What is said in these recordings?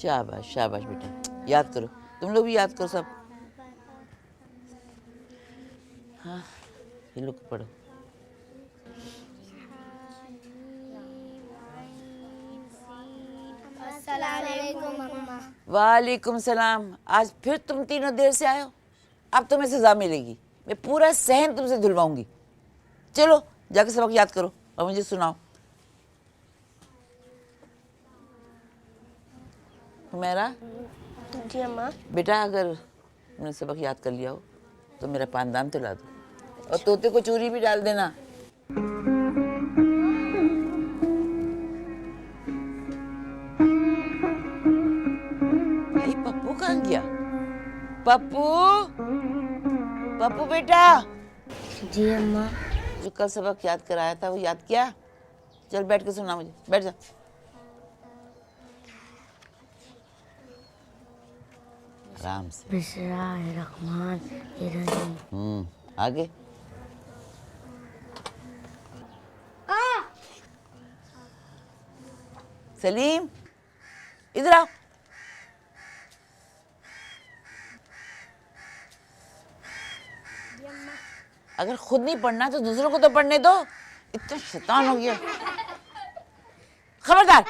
शाबाश शाबाश बेटा, याद करो, तुम लोग भी याद करो सब। हाँ, ये लोग पढ़ो। वालेकुम सलाम। आज फिर तुम तीनों देर से आए हो। अब तुम्हें सजा मिलेगी, मैं पूरा सहन तुमसे धुलवाऊंगी। चलो जाके सबक याद करो और मुझे सुनाओ। हुमैरा। जी अम्मा। बेटा अगर तुमने सबक याद कर लिया हो तो मेरा पानदान तो ला दो और तोते को चूरी भी डाल देना। भाई पप्पू कहाँ गया? पप्पू, पप्पू बेटा। जी अम्मा। जो कल सबक याद कराया था वो याद किया? चल बैठ के सुना मुझे, बैठ जा। आराम से। बिस्मिल्लाहिर्रहमानिर्रहीम। आगे। सलीम इधर आओ। अगर खुद नहीं पढ़ना तो दूसरों को तो पढ़ने दो। इतना शैतान हो गया। खबरदार,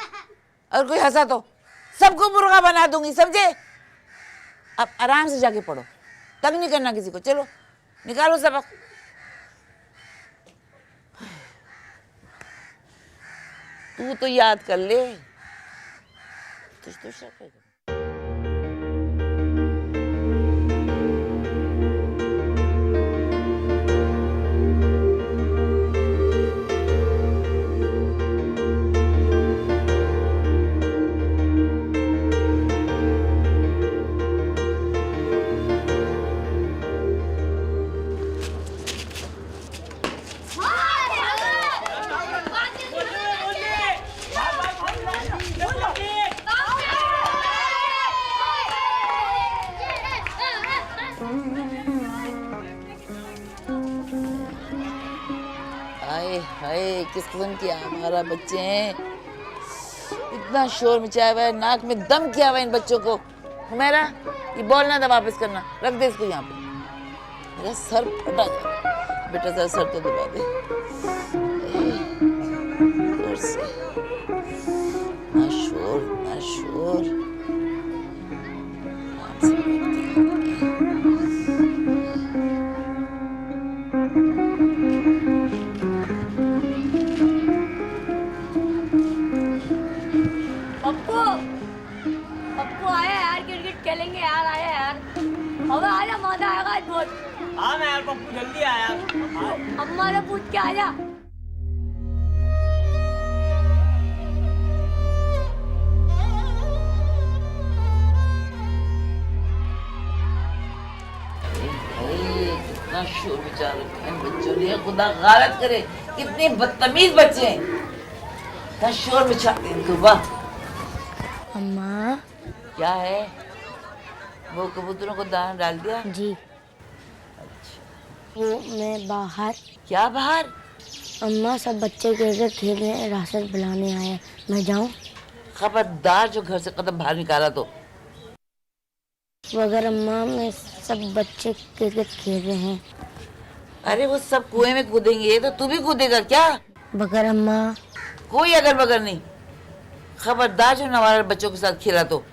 अगर कोई हंसा तो सबको मुर्गा बना दूंगी, समझे? अब आराम से जाके पढ़ो, तंग नहीं करना किसी को। चलो निकालो सबक। तू तो याद कर ले। तुझ तो शक है। हाय हाय, किस किस्म के हमारा बच्चे हैं। इतना शोर मचाया हुआ है, नाक में दम किया हुआ है इन बच्चों को। हुमैरा, ये बॉल ना दे, वापस करना, रख दे इसको यहाँ पे। मेरा सर फटा गया। बेटा जरा सर तो दबा दे। जोर से। ना शोर ना शोर। आराम से बैठती है। पप्पू, पप्पू आया यार, क्रिकेट खेलेंगे यार, आया यार। अब आजा, मजा आएगा आज बहुत। हाँ मैं यार पप्पू जल्दी आया। अम्मा ने पूछ के आजा। कितना शोर मचा रखा है बच्चों ने, खुदा गारत करे। कितने बदतमीज बच्चे हैं, इतना शोर मचाते हैं इनको। वाह। अम्मा। क्या है? वो कबूतरों को दाना डाल दिया? जी। वो मैं बाहर। क्या बाहर? अम्मा सब बच्चे क्रिकेट खेल रहे हैं, राशन बुलाने आए हैं, मैं जाऊं? खबरदार जो घर से कदम बाहर निकाला तो। मगर अम्मा मैं सब बच्चे क्रिकेट खेल रहे हैं। अरे वो सब कुएं में कूदेंगे तो तू भी कूदेगा क्या? मगर अम्मा। कोई अगर बगर नहीं। खबरदार जो हमारे बच्चों के साथ खेला तो।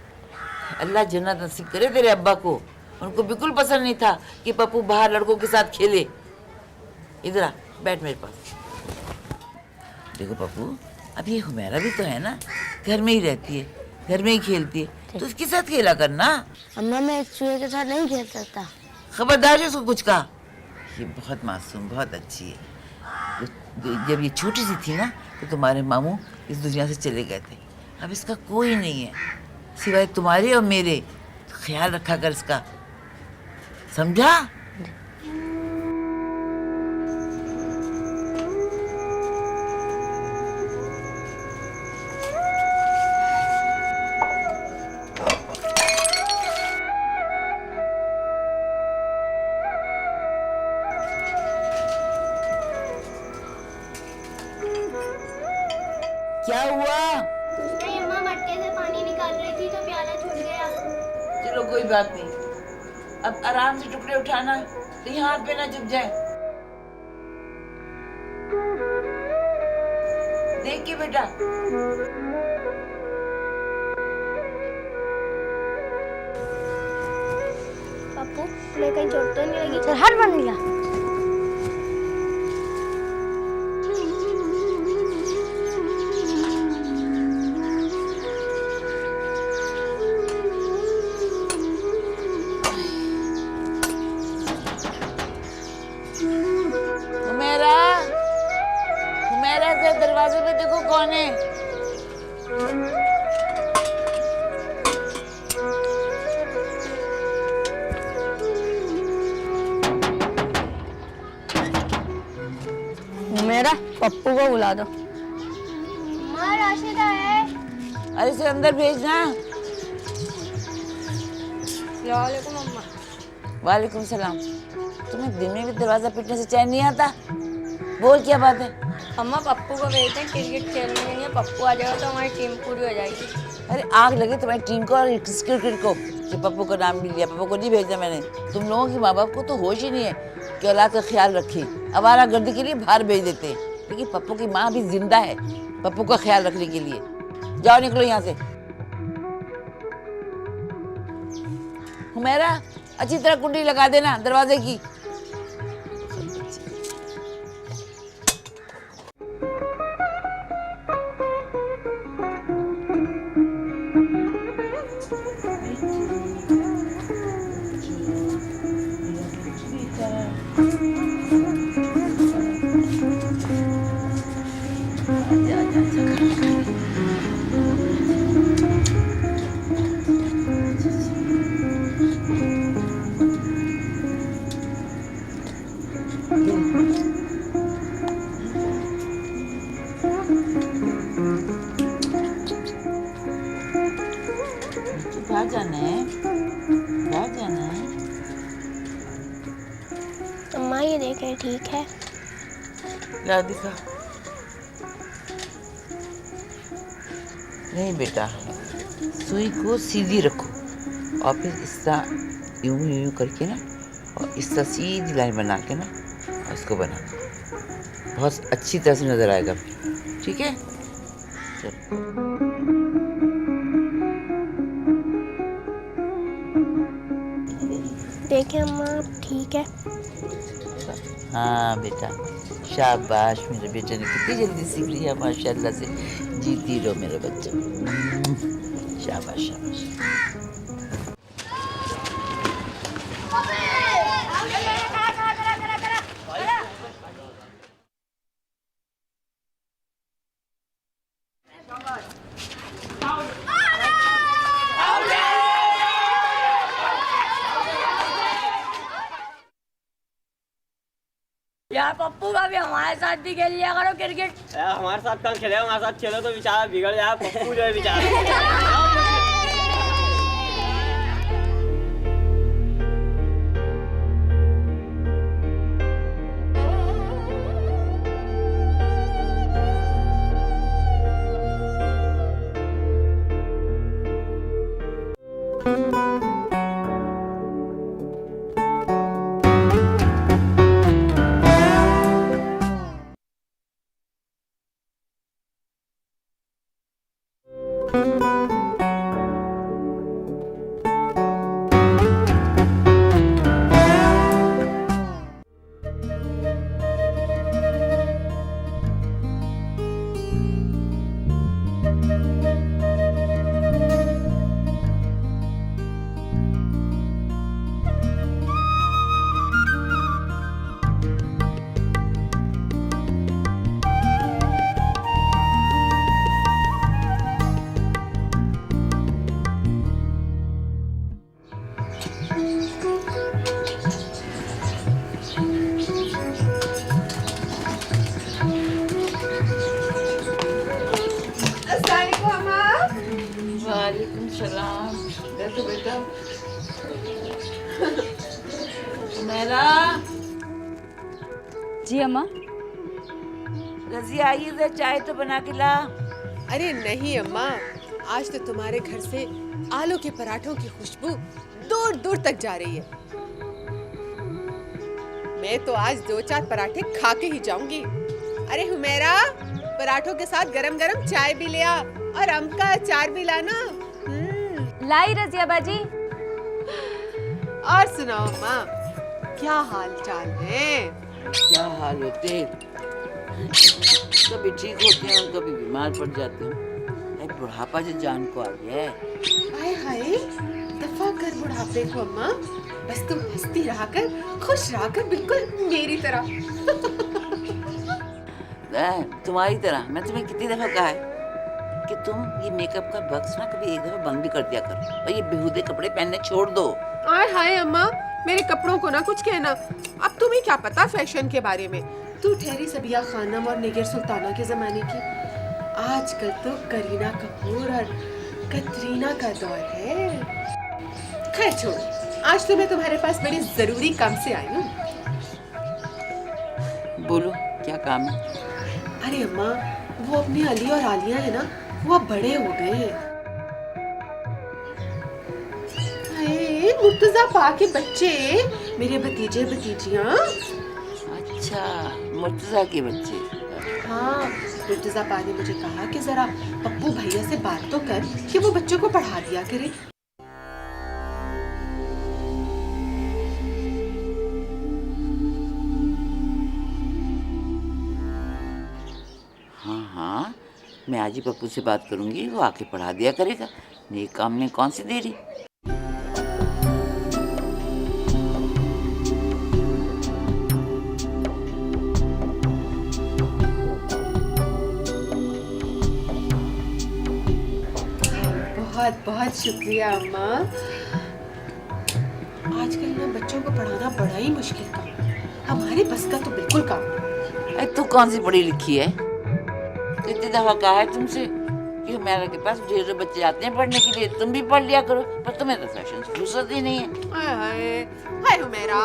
अल्लाह जन्नत नसीब करे तेरे अब्बा को। उनको बिल्कुल पसंद नहीं था कि पप्पू बाहर लड़कों के साथ खेले। इधर आ, बैठ मेरे पास। देखो पप्पू, अब ये हुमैरा भी तो है ना, घर में ही रहती है, घर में ही खेलती है, तो उसके साथ खेला करना। अम्मा मैं एक चूहे के साथ नहीं खेल सकता। खबरदार जो उसको कुछ कहा। ये बहुत मासूम, बहुत अच्छी है। जब ये छोटी सी थी ना तो तुम्हारे मामू इस दुनिया से चले गए थे। अब इसका कोई नहीं है सिवाय तुम्हारे और मेरे। तो ख्याल रखा कर इसका, समझा? क्या हुआ? नहीं अम्मा, मटके से पानी निकाल रही थी तो प्याला लो कोई बात नहीं। अब आराम से टुकड़े उठाना, कहीं हाथ पे ना चुभ जाए। देख के बेटा। पप्पू तुम्हें कहीं चोट तो नहीं लगी? चल हट बन गया। हुमैरा, हुमैरा से दरवाजे पे देखो कौन है। मेरा पप्पू को बुला दो। माँ राशिदा है। अरे इसे अंदर भेजना। वालेकुम अम्मा। वालेकुम सलाम। तुम्हें दिन में भी दरवाजा पीटने से चैन नहीं आता? बोल क्या बात है? अम्मा पप्पू को भेजते हैं क्रिकेट खेलने के लिए, पप्पू आ जाएगा तो हमारी टीम पूरी हो जाएगी। अरे आग लगे तुम्हारी टीम को और क्रिकेट को कि पप्पू का नाम मिल लिया। पप्पू को नहीं भेजा मैंने। तुम लोगों की माँ बाप को तो होश ही नहीं है कि औलाद का ख्याल रखें। आवारा गर्दी के लिए बाहर भेज देते हैं, लेकिन पप्पू की माँ भी जिंदा है पप्पू का ख्याल रखने के लिए। जाओ निकलो यहाँ से। हुमैरा अच्छी तरह कुंडी लगा देना दरवाजे की। बाहर जाना है, बाहर जाना है। अम्मा ये देखें ठीक है। ला दिखा। नहीं बेटा, सुई को सीधी रखो और फिर इस तरह यूं यूं करके ना, और इस तरह सीधी लाइन बना के ना और इसको बना, बहुत अच्छी तरह से नजर आएगा। ठीक है? चलो। देखें अम्मा ठीक है। हाँ बेटा, शाबाश। मेरे बेटे ने कितनी जल्दी सीख लिया माशाल्लाह से। जीती रहो मेरे बच्चे। शाबाश शाबाश। यार पप्पू का भी हमारे साथ भी खेल लिया करो क्रिकेट। हमारे साथ कल खेले, हमारे साथ खेलो तो बेचारा बिगड़ जाए। पप्पू जो है बेचारा। वालेकुम सलाम। बैठो बेटा। मेरा जी अम्मा। रजिया आई है, चाय तो बना के ला। अरे नहीं अम्मा, आज तो तुम्हारे घर से आलू के पराठों की खुशबू दूर दूर तक जा रही है। मैं तो आज 2-4 पराठे खा के ही जाऊंगी। अरे हुमेरा, पराठों के साथ गरम गरम चाय भी ले आ और आम का अचार भी लाना। लाई रजिया बाजी। और सुनाओ अम्मा, क्या हाल चाल है? क्या हाल होते, कभी ठीक होते हैं और कभी बीमार पड़ जाते हैं। बुढ़ापा जो जान को आ गया है। हाय हाय, दफा कर बुढ़ापे को अम्मा। बस तुम हंसती रहा कर, खुश रहा कर, बिल्कुल मेरी तरह। तुम्हारी तरह। मैं तुम्हें कितनी दफा कहा है कि तुम ये मेकअप का बक्स ना कभी एक दफा बंद भी कर दिया करो और ये बेहुदे कपड़े पहनने छोड़ दो। हाय हाय अम्मा, मेरे कपड़ों को ना कुछ कहना। अब तुम्हें क्या पता फैशन के बारे में। तू ठहरी सबिया खानम और निगर सुल्ताना के जमाने की। आजकल तो करीना कपूर और कतरीना का दौर है। खैर छोड़ो, आज तो मैं तुम्हारे पास बड़ी जरूरी काम से आई हूँ। बोलो, क्या काम है? अरे अम्मा, वो अपने अली और आलिया है ना, वो अब बड़े हो गए हैं। अरे मुर्तजा पा के बच्चे, मेरे भतीजे भतीजियाँ। अच्छा, मुर्तजा के बच्चे। हाँ, मुर्तजा पा ने मुझे कहा कि जरा पप्पू भैया से बात तो कर कि वो बच्चों को पढ़ा दिया करे। हाँ हाँ, मैं आज ही पप्पू से बात करूंगी, वो आके पढ़ा दिया करेगा। ये काम में कौन सी देरी। बहुत बहुत शुक्रिया अम्मा। आजकल ना बच्चों को पढ़ाना बड़ा ही मुश्किल काम है। हमारे बस का तो बिल्कुल काम नहीं। अरे तू कौन सी पढ़ी लिखी है? कितनी दफा कहा है तुमसे कि मेरे के पास ढेरों बच्चे आते हैं पढ़ने के लिए, तुम भी पढ़ लिया करो, पर तुम्हें तो फैशन से फुर्सत ही नहीं है। हाय हाय हाय हुमेरा,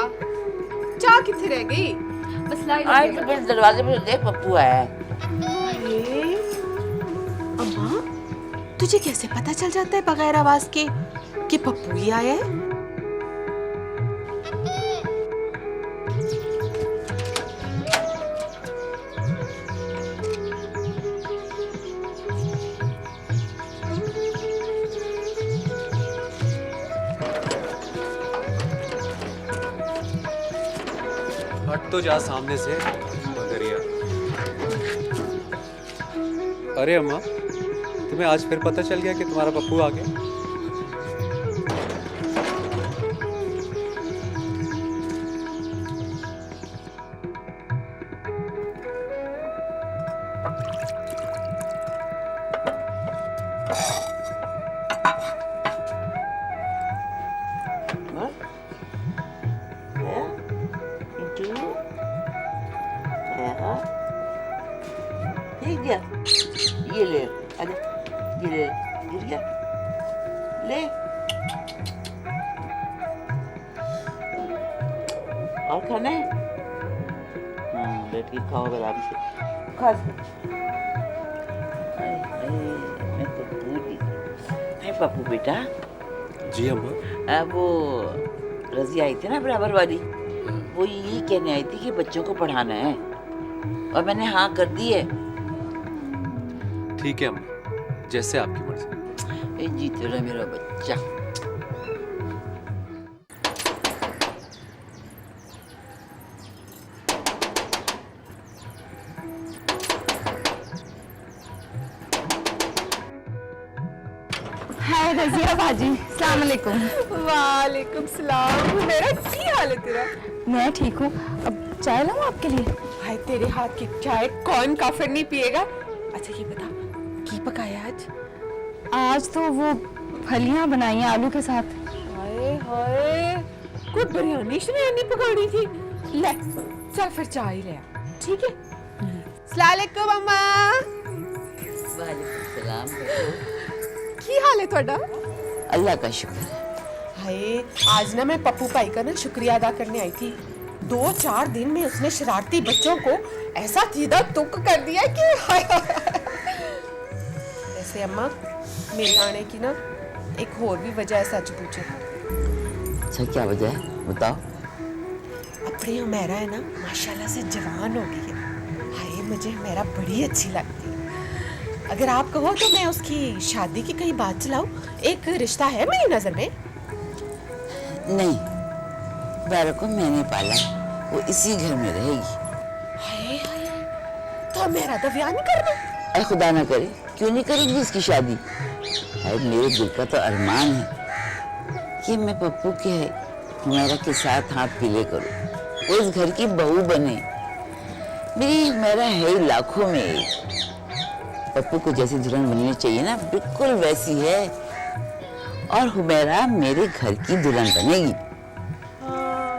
चाय कितनी रह गई? बस लाई आज तो फिर दरवाजे पे देख पप्पू आया है। अरे अम्मा, तुझे कैसे पता चल जाता है बगैर आवाज के कि पप्पू ही आया है? हट तो जा सामने से मगरिया। अरे अम्मा, तुम्हें आज फिर पता चल गया कि तुम्हारा पप्पू आ गया? ठीक है, ये ले, अरे ये ले, गिर गया, ले। और खाना है? हाँ, बैठ के खाओ आराम से, खा। मैं तो भूल ही गई। पप्पू बेटा। जी अम्मा। वो रजी आई थी ना बराबर वाली, वो यही कहने आई थी कि बच्चों को पढ़ाना है और मैंने हाँ कर दी है। ठीक है अम्मा, जैसे आपकी मर्जी। जीते रहे मेरा बच्चा। हाय रजिया बाजी, अस्सलाम वालेकुम। वालेकुम सलाम। मेरा की हाल है तेरा? मैं ठीक हूँ। अब चाय लाऊं आपके लिए? भाई तेरे हाथ की चाय कौन काफिर नहीं पिएगा। अच्छा ये बता, की पकाया आज? आज तो वो फलियां बनाई हैं आलू के साथ। हाय हाय, कोई बिरयानी शरियानी पकानी थी। ले चल फिर चाय ही ले आ, ठीक है? अस्सलाम वालेकुम अम्मा। वालेकुम सलाम। की हाल है ਤੁਹਾਡਾ? अल्लाह का शुक्र है। हाय, आज ना मैं पप्पू भाई का ना शुक्रिया अदा करने आई थी। 2-4 दिन में उसने शरारती बच्चों को ऐसा सीधा तुक कर दिया कि वैसे अम्मा मेरे आने की ना एक और भी वजह है, सच पूछे अच्छा क्या वजह है बताओ। अपनी हुमैरा है ना माशाल्लाह से जवान हो गई है। हाय मुझे हुमैरा बड़ी अच्छी लगती है। अगर आप कहो तो मैं उसकी शादी की कहीं बात चलाऊं। एक रिश्ता है मेरी नजर में। नहीं, हुमैरा को मैंने पाला है, वो इसी घर में रहेगी। हाय हाय, तो मेरा तो ब्याह नहीं करना। अरे खुदा ना करे, क्यों नहीं करेंगी उसकी शादी। अरे मेरे दिल का तो अरमान है कि मैं पप्पू के हुमैरा के साथ हाथ पीले करूं, वो इस घर की बहू बने। मेरी हुमैरा है ही लाखों में एक। पप्पू को जैसी दुल्हन बननी चाहिए ना, बिल्कुल वैसी है। और हुमैरा मेरे घर की दुल्हन बनेगी। हाँ,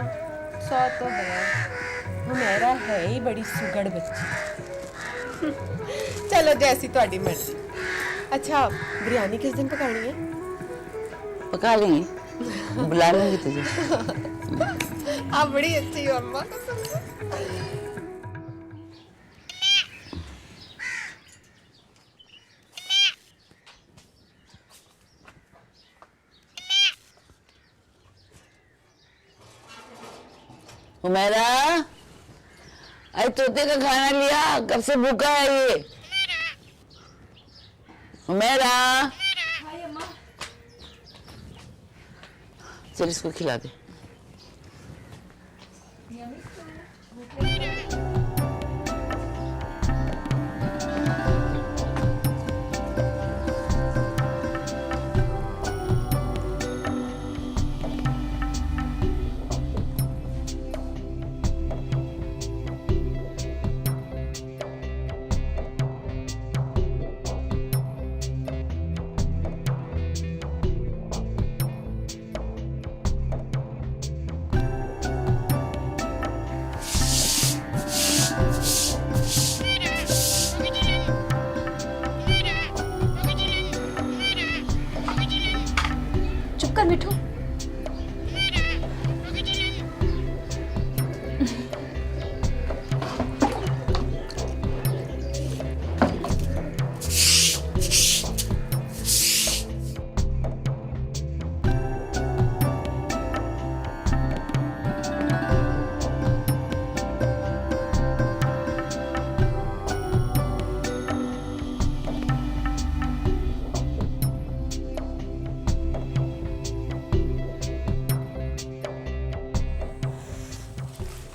सौ तो है। हुमैरा है ही बड़ी सुगड़ बच्ची। चलो जैसी तुम्हारी मर्जी। अच्छा बिरयानी किस दिन पकानी है? पका लेंगे, बुला लेंगे तुझे। आप बड़ी अच्छी हो अम्मा, कसम से। हुमैरा, अरे तोते का खाना लिया, कब से भूखा है ये। हुमैरा, चल इसको खिला दे। चुप कर मिठू।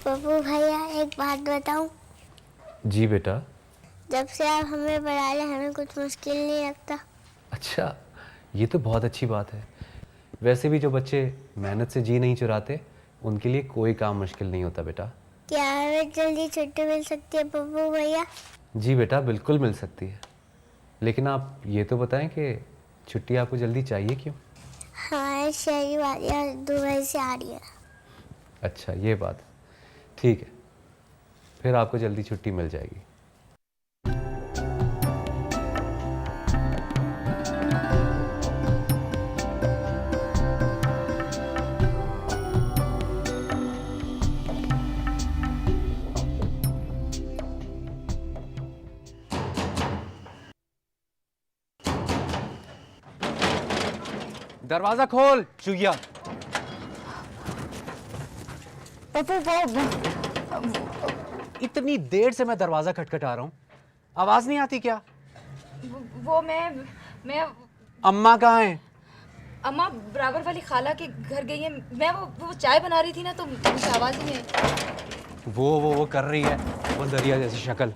पप्पू भैया एक बात बताऊं? जी बेटा। जब से आप हमें पढ़ा ले हमें कुछ मुश्किल नहीं लगता। अच्छा, ये तो बहुत अच्छी बात है। वैसे भी जो बच्चे मेहनत से जी नहीं चुराते, उनके लिए कोई काम मुश्किल नहीं होता बेटा। क्या हमें जल्दी छुट्टी मिल सकती है पप्पू भैया? जी बेटा, बिल्कुल मिल सकती है। लेकिन आप ये तो बताएं कि छुट्टी आपको जल्दी चाहिए क्यों? हाँ शहरी वालियाँ दुबई से आ रही है। अच्छा ये बात, ठीक है, फिर आपको जल्दी छुट्टी मिल जाएगी। दरवाजा खोल चुगिया। पप्पू वो इतनी देर से मैं दरवाजा खटखटा रहा हूँ, आवाज नहीं आती क्या? वो मैं अम्मा कहाँ हैं? अम्मा बराबर वाली खाला के घर गई है। मैं वो चाय बना रही थी ना, तो मुझे आवाज ही नहीं आई। वो कर रही है, वो दरिया जैसी शक्ल।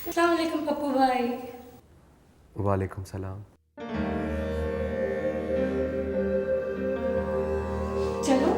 अस्सलाम वालेकुम पप्पू भाई। वालेकुम सलाम। चलो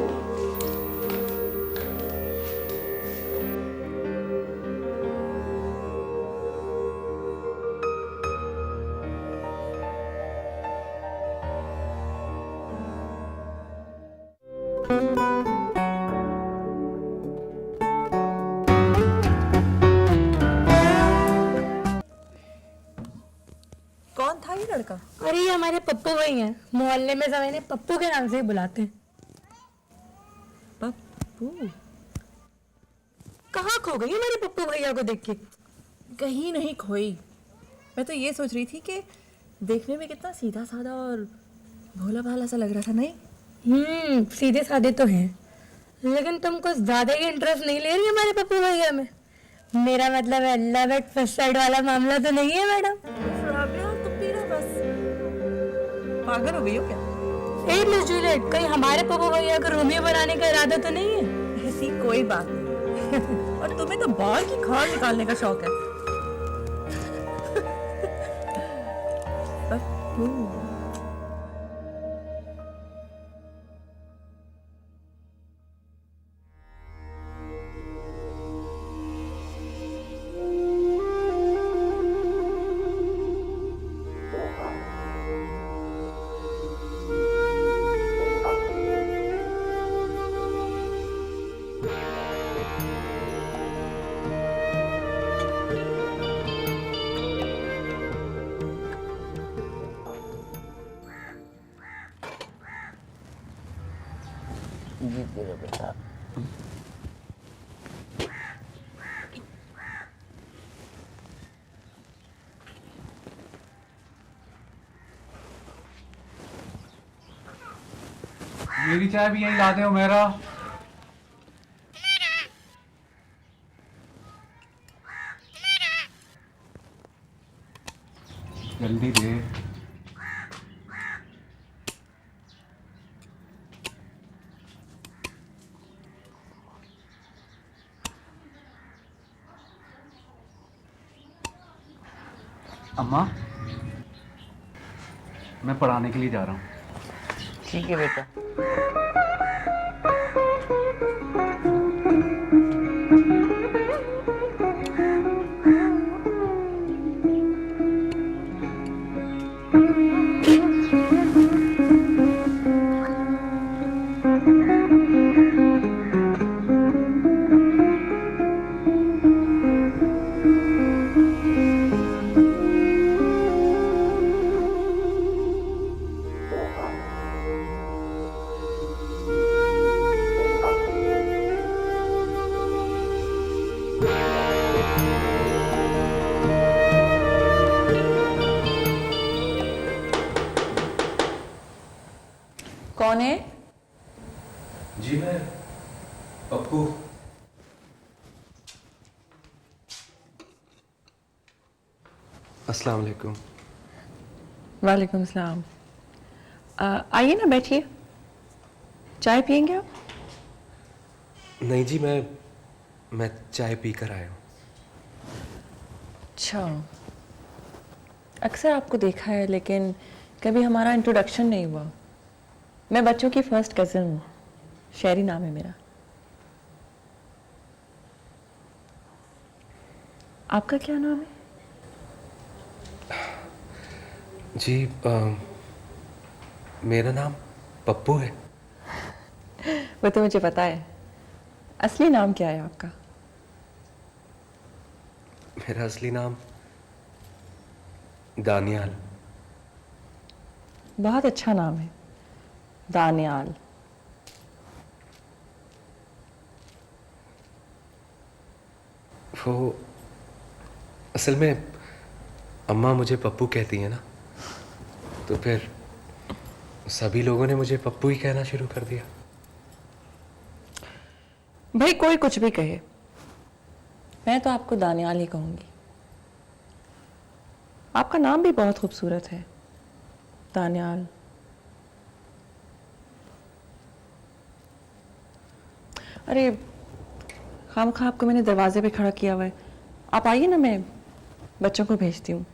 कौन था ये लड़का? अरे ये हमारे पप्पू भाई हैं, मोहल्ले में सब इन्हें पप्पू के नाम से ही बुलाते हैं। पप्पू? कहाँ खो गई हमारे पप्पू भैया को देख के? कहीं नहीं खोई। मैं तो ये सोच रही थी कि देखने में कितना सीधा साधा और भोला भाला सा लग रहा था, नहीं? सीधे साधे तो हैं, लेकिन तुम कुछ ज्यादा ही इंटरेस्ट नहीं ले रही हमारे पप्पू भैया में। मेरा मतलब है लव एट फर्स्ट साइड वाला मामला तो नहीं है मैडम? पागल हो गई हो क्या? ए मिस जूलियट, कहीं हमारे पप्पू भैया को रोमियो बनाने का इरादा तो नहीं है? ऐसी कोई बात नहीं। और तुम्हें तो बाल की खाल निकालने का शौक है। पप्पू। जी तेरा बेटा। मेरी चाय भी यहीं ला दे मेरा। जल्दी दे। अम्मा, मैं पढ़ाने के लिए जा रहा हूँ। ठीक है बेटा। कौन है? जी मैं पप्पू। अस्सलाम वालेकुम। वालेकुम सलाम। आइए ना, बैठिए। चाय पियेंगे आप? नहीं जी, मैं चाय पी कर आया हूँ। अच्छा, अक्सर आपको देखा है लेकिन कभी हमारा इंट्रोडक्शन नहीं हुआ। मैं बच्चों की फर्स्ट कज़न हूँ, शेरी नाम है मेरा। आपका क्या नाम है? जी मेरा नाम पप्पू है। वो तो मुझे पता है। असली नाम क्या है आपका? मेरा असली नाम दानियाल। बहुत अच्छा नाम है, दानियाल। वो असल में अम्मा मुझे पप्पू कहती है ना, तो फिर सभी लोगों ने मुझे पप्पू ही कहना शुरू कर दिया। भाई कोई कुछ भी कहे, मैं तो आपको दानियाल ही कहूंगी। आपका नाम भी बहुत खूबसूरत है, दानियाल। अरे खामखा आपको मैंने दरवाजे पे खड़ा किया हुआ है। आप आइए ना, मैं बच्चों को भेजती हूँ।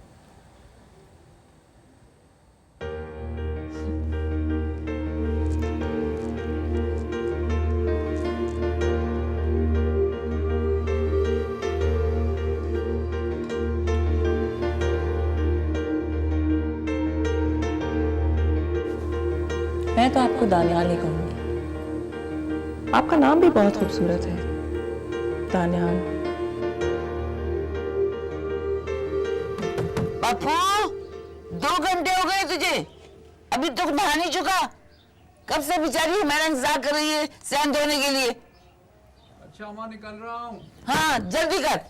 आपको दानियाल ही कहूँगी। आपका नाम भी बहुत खूबसूरत है, दानियाल। पप्पू 2 घंटे हो गए तुझे, अभी तक नहा नहीं चुका? कब से बेचारी हमारा इंतजार कर रही है सैन धोने के लिए। अच्छा अम्मा निकल रहा हूँ। हाँ जल्दी कर।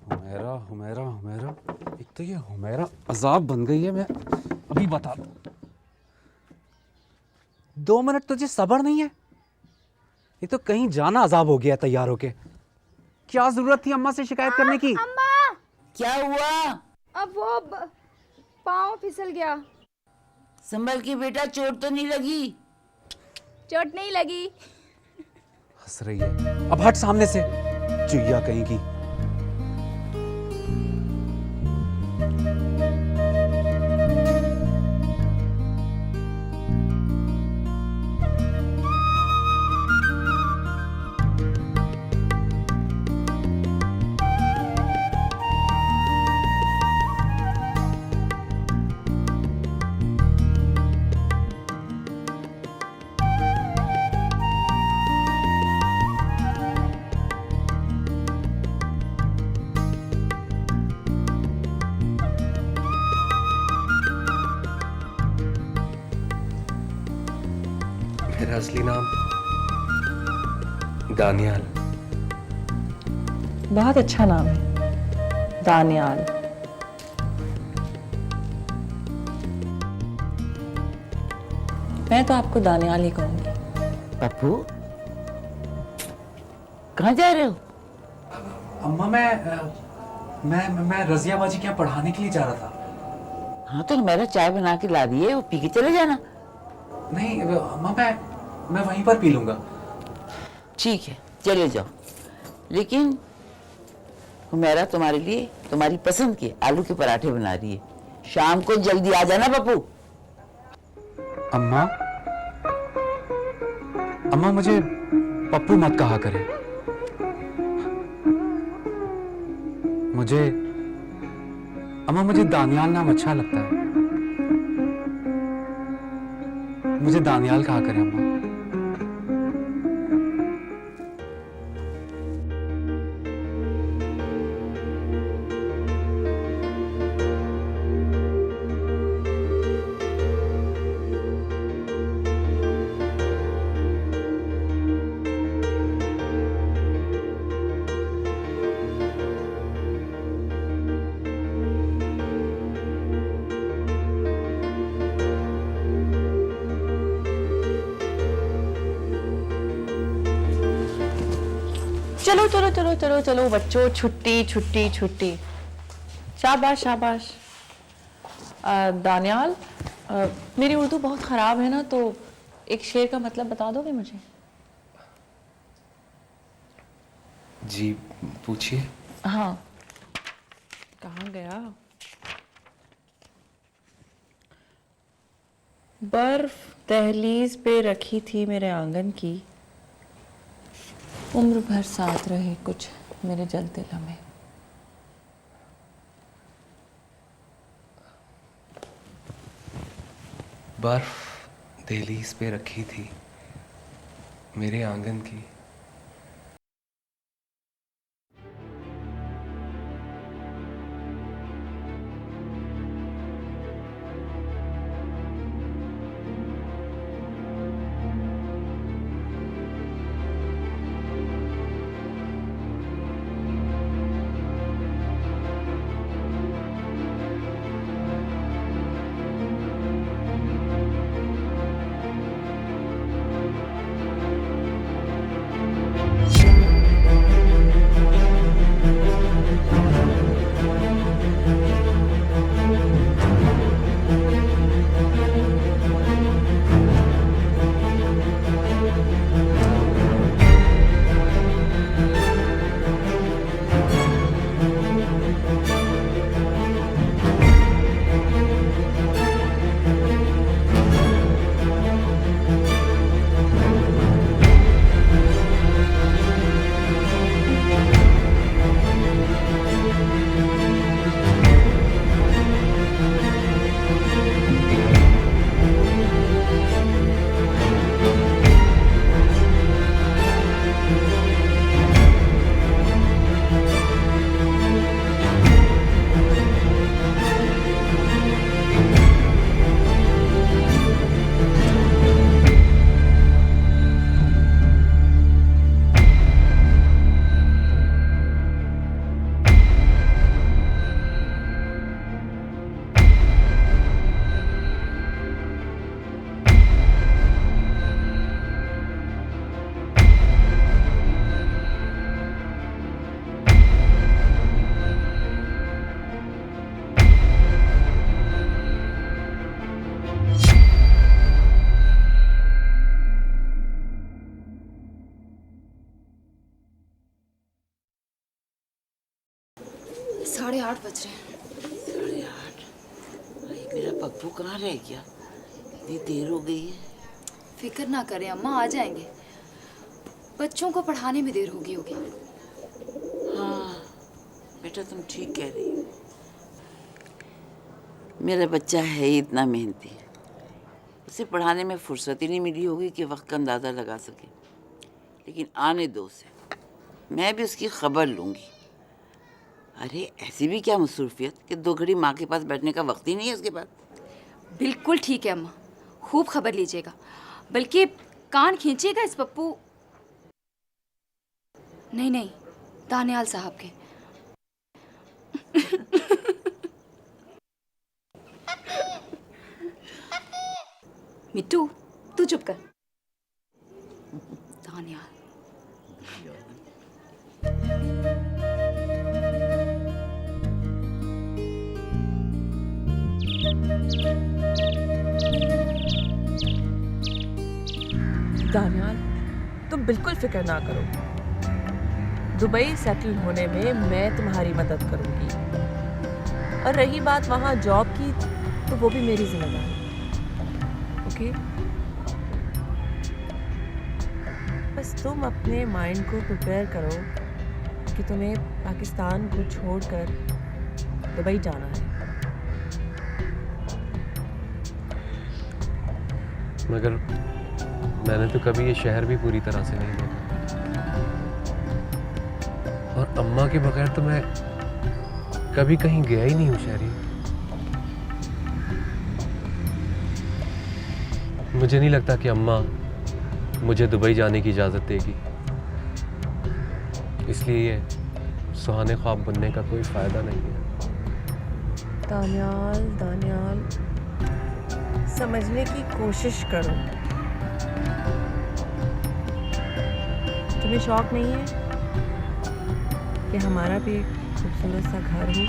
हुमैरा हुमैरा हुमैरा, एक तो ये हुमैरा अजाब बन गई है। मैं अभी बता दूं, 2 मिनट तुझे सब्र नहीं है? ये तो कहीं जाना अजाब हो गया तैयार होके। क्या जरूरत थी अम्मा से शिकायत करने की? अम्मा क्या हुआ? अब वो पाँव फिसल गया। संभल के बेटा, चोट तो नहीं लगी? चोट नहीं लगी। हंस रही है। अब हट सामने से, चुईया कहीं की। मेरा असली नाम दानियाल। बहुत अच्छा नाम है, दानियाल। मैं तो आपको दानियाल ही कहूँगी। पप्पू कहाँ जा रहे हो? अम्मा मैं रजिया बाजी के यहाँ पढ़ाने के लिए जा रहा था। हाँ तो मेरा चाय बना के ला दिए, वो पी के चले जाना। नहीं अम्मा, मैं वहीं पर पी लूंगा। ठीक है चले जाओ, लेकिन हुमैरा तुम्हारे लिए तुम्हारी पसंद के आलू के पराठे बना रही है। शाम को जल्दी आ जाना पप्पू। अम्मा, अम्मा मुझे पप्पू मत कहा करे। मुझे दानियाल नाम अच्छा लगता है। मुझे दानियाल कहा करे अम्मा। चलो चलो चलो चलो चलो बच्चों, छुट्टी छुट्टी छुट्टी। शाबाश शाबाश। दानियाल, मेरी उर्दू बहुत ख़राब है ना, तो एक शेर का मतलब बता दोगे मुझे? जी पूछिए। हाँ, कहाँ गया? बर्फ दहलीज पे रखी थी मेरे आंगन की, उम्र भर साथ रहे कुछ मेरे जलते लम्हे। बर्फ दहलीज पे रखी थी मेरे आंगन की। 8:30 बज रहे हैं। 8:30। भाई मेरा पप्पू कहाँ रह गया? इतनी देर हो गई है। फिक्र ना करें अम्मा, आ जाएंगे। बच्चों को पढ़ाने में देर होगी। हाँ बेटा, तुम ठीक कह रही हो। मेरा बच्चा है ही इतना मेहनती, उसे पढ़ाने में फुर्सत ही नहीं मिली होगी कि वक्त का अंदाज़ा लगा सके। लेकिन आने दो उसे, मैं भी उसकी खबर लूँगी। अरे ऐसी भी क्या मसरूफियत कि 2 घड़ी माँ के पास बैठने का वक्त ही नहीं है उसके पास। बिल्कुल ठीक है अम्मा, खूब खबर लीजिएगा, बल्कि कान खींचिएगा इस पप्पू नहीं दानियाल साहब के। मिट्टू तू चुप कर। दानियाल दानियाल, तुम बिल्कुल फिक्र ना करो। दुबई सेटल होने में मैं तुम्हारी मदद करूंगी, और रही बात वहाँ जॉब की, तो वो भी मेरी जिम्मेदारी। ओके? बस तुम अपने माइंड को प्रिपेयर करो कि तुम्हें पाकिस्तान को छोड़कर दुबई जाना है। मगर मैंने तो कभी ये शहर भी पूरी तरह से नहीं देखा, और अम्मा के बगैर तो मैं कभी कहीं गया ही नहीं हूँ शहरी। मुझे नहीं लगता कि अम्मा मुझे दुबई जाने की इजाज़त देगी, इसलिए ये सुहाने ख्वाब बनने का कोई फ़ायदा नहीं है। दानियाल, समझने की कोशिश करो। तुम्हें शौक नहीं है कि हमारा भी एक खूबसूरत सा घर हो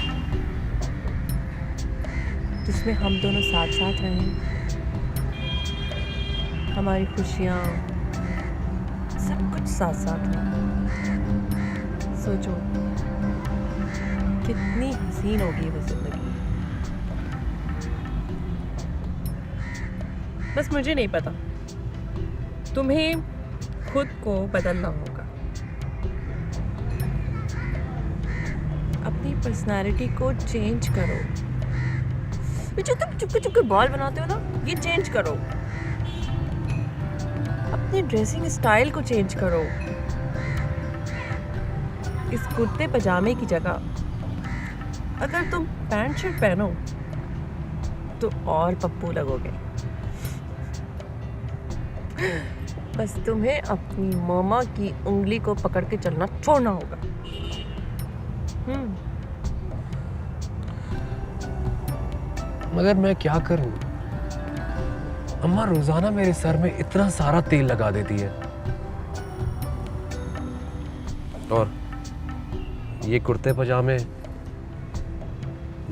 जिसमें हम दोनों साथ साथ रहें, हमारी खुशियाँ सब कुछ साथ साथ हो। सोचो कितनी हसीन होगी वो जिंदगी। बस मुझे नहीं पता, तुम्हें खुद को बदलना होगा, अपनी पर्सनालिटी को चेंज करो। ये जो तुम चुपके चुपके बॉल बनाते हो ना, ये चेंज करो। अपनी ड्रेसिंग स्टाइल को चेंज करो। इस कुर्ते पजामे की जगह अगर तुम पैंट शर्ट पहनो तो और पप्पू लगोगे। बस तुम्हें अपनी मामा की उंगली को पकड़ के चलना छोड़ना होगा। मगर मैं क्या करूं? अम्मा रोजाना मेरे सर में इतना सारा तेल लगा देती है, और ये कुर्ते पजामे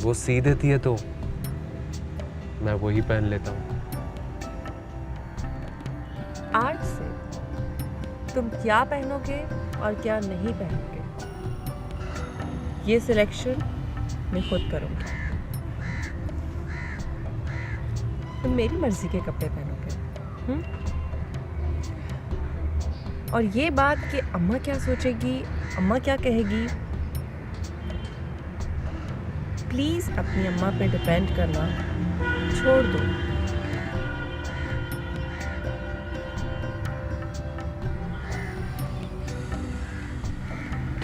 वो सी देती है तो मैं वही पहन लेता हूँ। आज से तुम क्या पहनोगे और क्या नहीं पहनोगे, ये सिलेक्शन मैं खुद करूँगी। तुम मेरी मर्जी के कपड़े पहनोगे। और ये बात कि अम्मा क्या सोचेगी, अम्मा क्या कहेगी, प्लीज अपनी अम्मा पे डिपेंड करना छोड़ दो।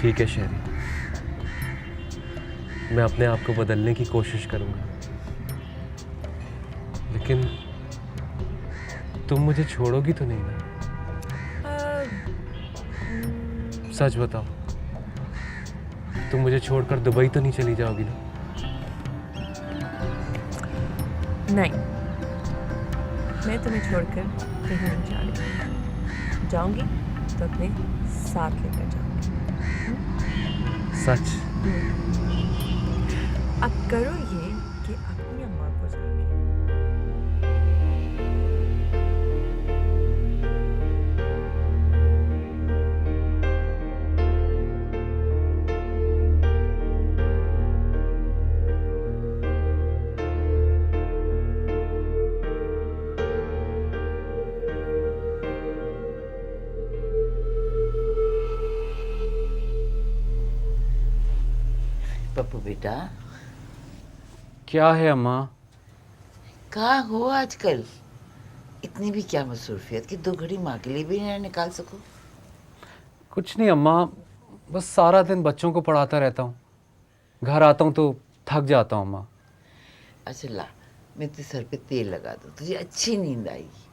ठीक है शेरी, मैं अपने आप को बदलने की कोशिश करूंगा, लेकिन तुम मुझे छोड़ोगी तो नहीं ना? सच बताओ, तुम मुझे छोड़कर दुबई तो नहीं चली जाओगी ना? नहीं, मैं तुम्हें छोड़कर कहीं नहीं जा रही। जाऊंगी तो अपने साथ लेकर जाऊंगी। सच? अब करो ये कि अपनी अम्मा को जाके बेटा? क्या है अम्मा? कहाँ हो आजकल? इतनी भी क्या मसरूफियत कि 2 घड़ी माँ के लिए भी नहीं निकाल सको? कुछ नहीं अम्मा, बस सारा दिन बच्चों को पढ़ाता रहता हूँ। घर आता हूँ तो थक जाता हूँ अम्मा। अच्छा ला, मैं तेरे सर पे तेल लगा दूँ, तुझे अच्छी नींद आएगी।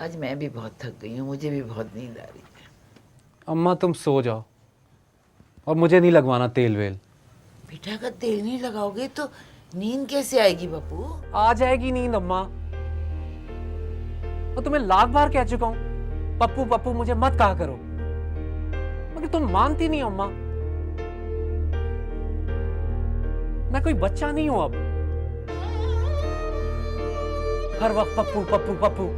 आज मैं भी बहुत थक गई हूँ, मुझे भी बहुत नींद आ रही है। अम्मा तुम सो जाओ, और मुझे नहीं लगवाना तेल वेल। बेटा अगर तेल नहीं लगाओगे तो नींद कैसे आएगी बापू? आ जाएगी नींद अम्मा, और तुम्हें लाख बार कह चुका हूँ पप्पू पप्पू मुझे मत कहा करो, मगर तुम मानती नहीं हो अम्मा। मैं कोई बच्चा नहीं हूं अब, हर वक्त पप्पू पप्पू पप्पू।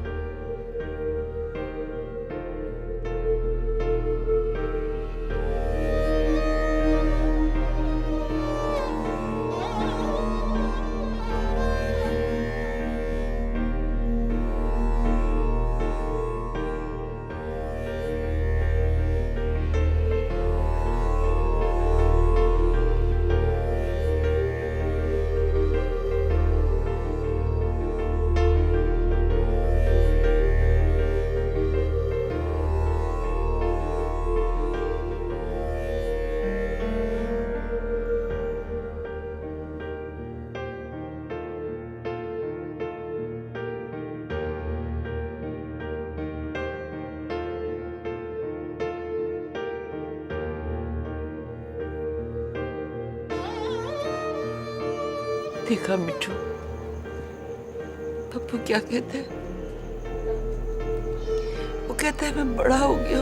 देखा मिठू, पप्पू क्या कहते हैं? वो कहता है मैं बड़ा हो गया,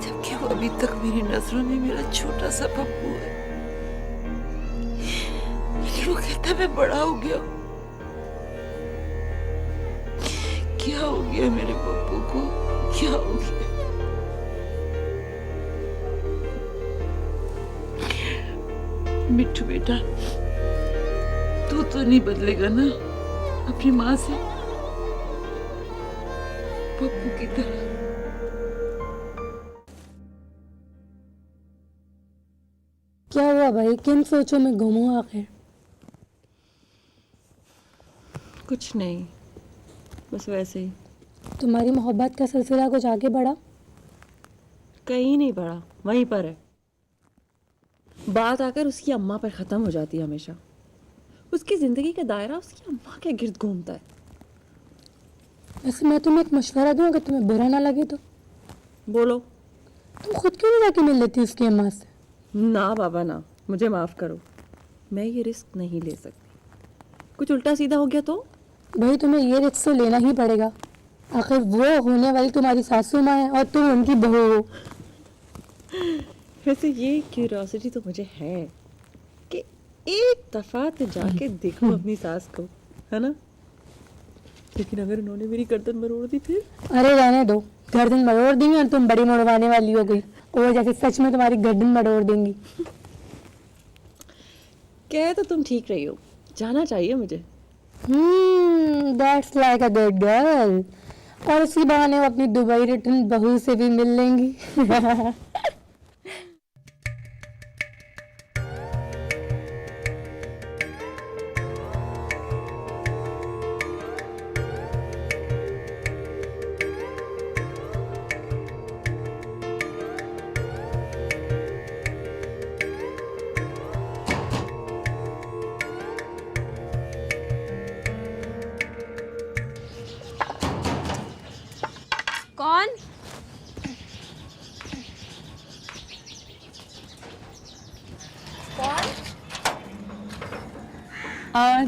जबकि वो अभी तक मेरी नजरों में मेरा छोटा सा पप्पू है। लेकिन वो कहता है मैं बड़ा हो गया। क्या हो गया मेरे पप्पू को? क्या हो गया? मिट्टू बेटा, तू तो नहीं बदलेगा ना अपनी माँ से पप्पू की तरह? क्या हुआ भाई, किन सोचों में गुम हो आखिर? कुछ नहीं, बस वैसे ही। तुम्हारी मोहब्बत का सिलसिला कुछ आगे बढ़ा? कहीं नहीं बढ़ा, वहीं पर है। बात आकर उसकी अम्मा पर ख़त्म हो जाती है हमेशा। उसकी ज़िंदगी का दायरा उसकी अम्मा के गिर्द घूमता है। वैसे मैं तुम्हें एक मशवरा दूं, अगर तुम्हें बुरा ना लगे तो। बोलो। तुम खुद क्यों नहीं जाके मिल लेती उसकी अम्मा से? ना बाबा ना, मुझे माफ़ करो, मैं ये रिस्क नहीं ले सकती। कुछ उल्टा सीधा हो गया तो? भाई तुम्हें ये रिस्क तो लेना ही पड़ेगा, आखिर वो होने वाली तुम्हारी सासू माँ है और तुम उनकी बहू हो। वैसे ये क्यूरियोसिटी तो मुझे है कि एक दफ़ा तो जाके देखो अपनी सास को, है ना? लेकिन अगर उन्होंने मेरी गर्दन मरोड़ दी फिर? अरे रहने दो, गर्दन मरोड़ देंगी और तुम बड़ी मरोड़वाने वाली हो गई, और जैसे सच में तुम्हारी गर्दन मरोड़ देंगी। कह तो तुम ठीक रही हो, जाना चाहिए मुझे। That's like a good girl. और उसी बहाने वो अपनी दुबई रिटर्न बहू से भी मिल लेंगी। कौन?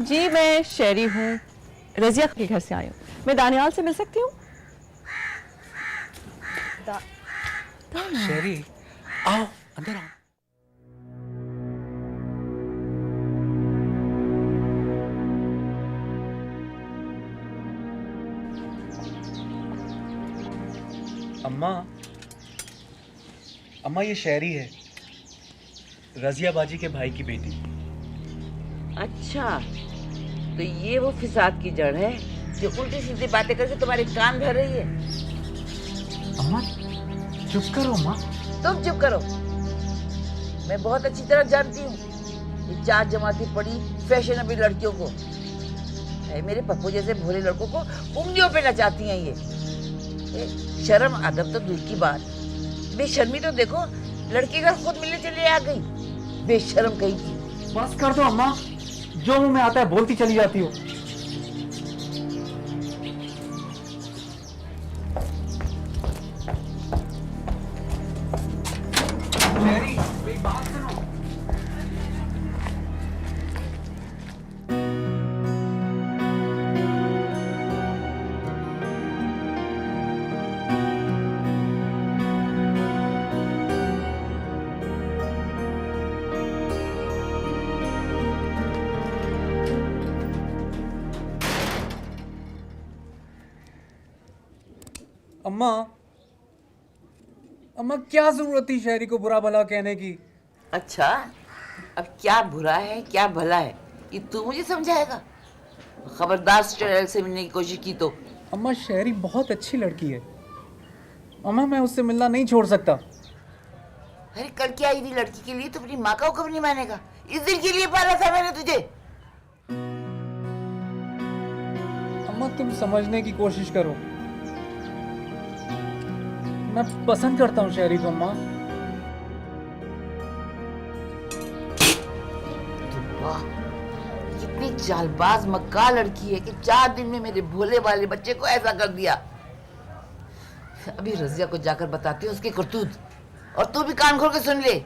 जी मैं शेरी हूँ, रजिया के घर से आई हूँ। मैं दानियाल से मिल सकती हूँ? शेरी आओ अंदर आओ। अम्मा, अम्मा ये शेरी है, रजिया बाजी के भाई की बेटी। अच्छा, तो ये वो फिसाद की जड़ है जो उल्टी सीधी बातें करके तुम्हारे कान भर रही है। अम्मा चुप करो अम्मा। तुम चुप करो। मैं बहुत अच्छी तरह जानती हूँ ये चार जमाती पड़ी फैशनेबल लड़कियों को। मेरे पप्पू जैसे भोले लड़कों को उंगलियों पे नचाती हैं ये शर्म अदब तो दूर की बात, बेशर्मी तो देखो, लड़की घर खुद मिलने चले आ गई, बेशर्म कहीं की। बस कर दो अम्मा, जो मुंह में आता है बोलती चली जाती हो। शेरी, मेरी बात सुनो। अम्मा, अम्मा क्या जरूरत थी शहरी को बुरा भला कहने की? अच्छा, अब क्या बुरा है क्या भला है ये तू मुझे समझाएगा? खबरदार स्टेरल से मिलने की कोशिश की तो। अम्मा शहरी बहुत अच्छी लड़की है अम्मा, मैं उससे मिलना नहीं छोड़ सकता। अरे कल क्या आई थी लड़की के लिए तो अपनी माँ का हुक्म नहीं मानेगा? इस दिन के लिए पाला था मैंने तुझे। अम्मा तुम समझने की कोशिश करो, मैं पसंद करता हूँ शहरी को अम्मा। वाह, कितनी चालबाज मक्कार लड़की है कि 4 दिन में मेरे भोले वाले बच्चे को ऐसा कर दिया। अभी रजिया को जाकर बताती हूँ उसकी करतूत, और तू भी कान खोल के सुन ले,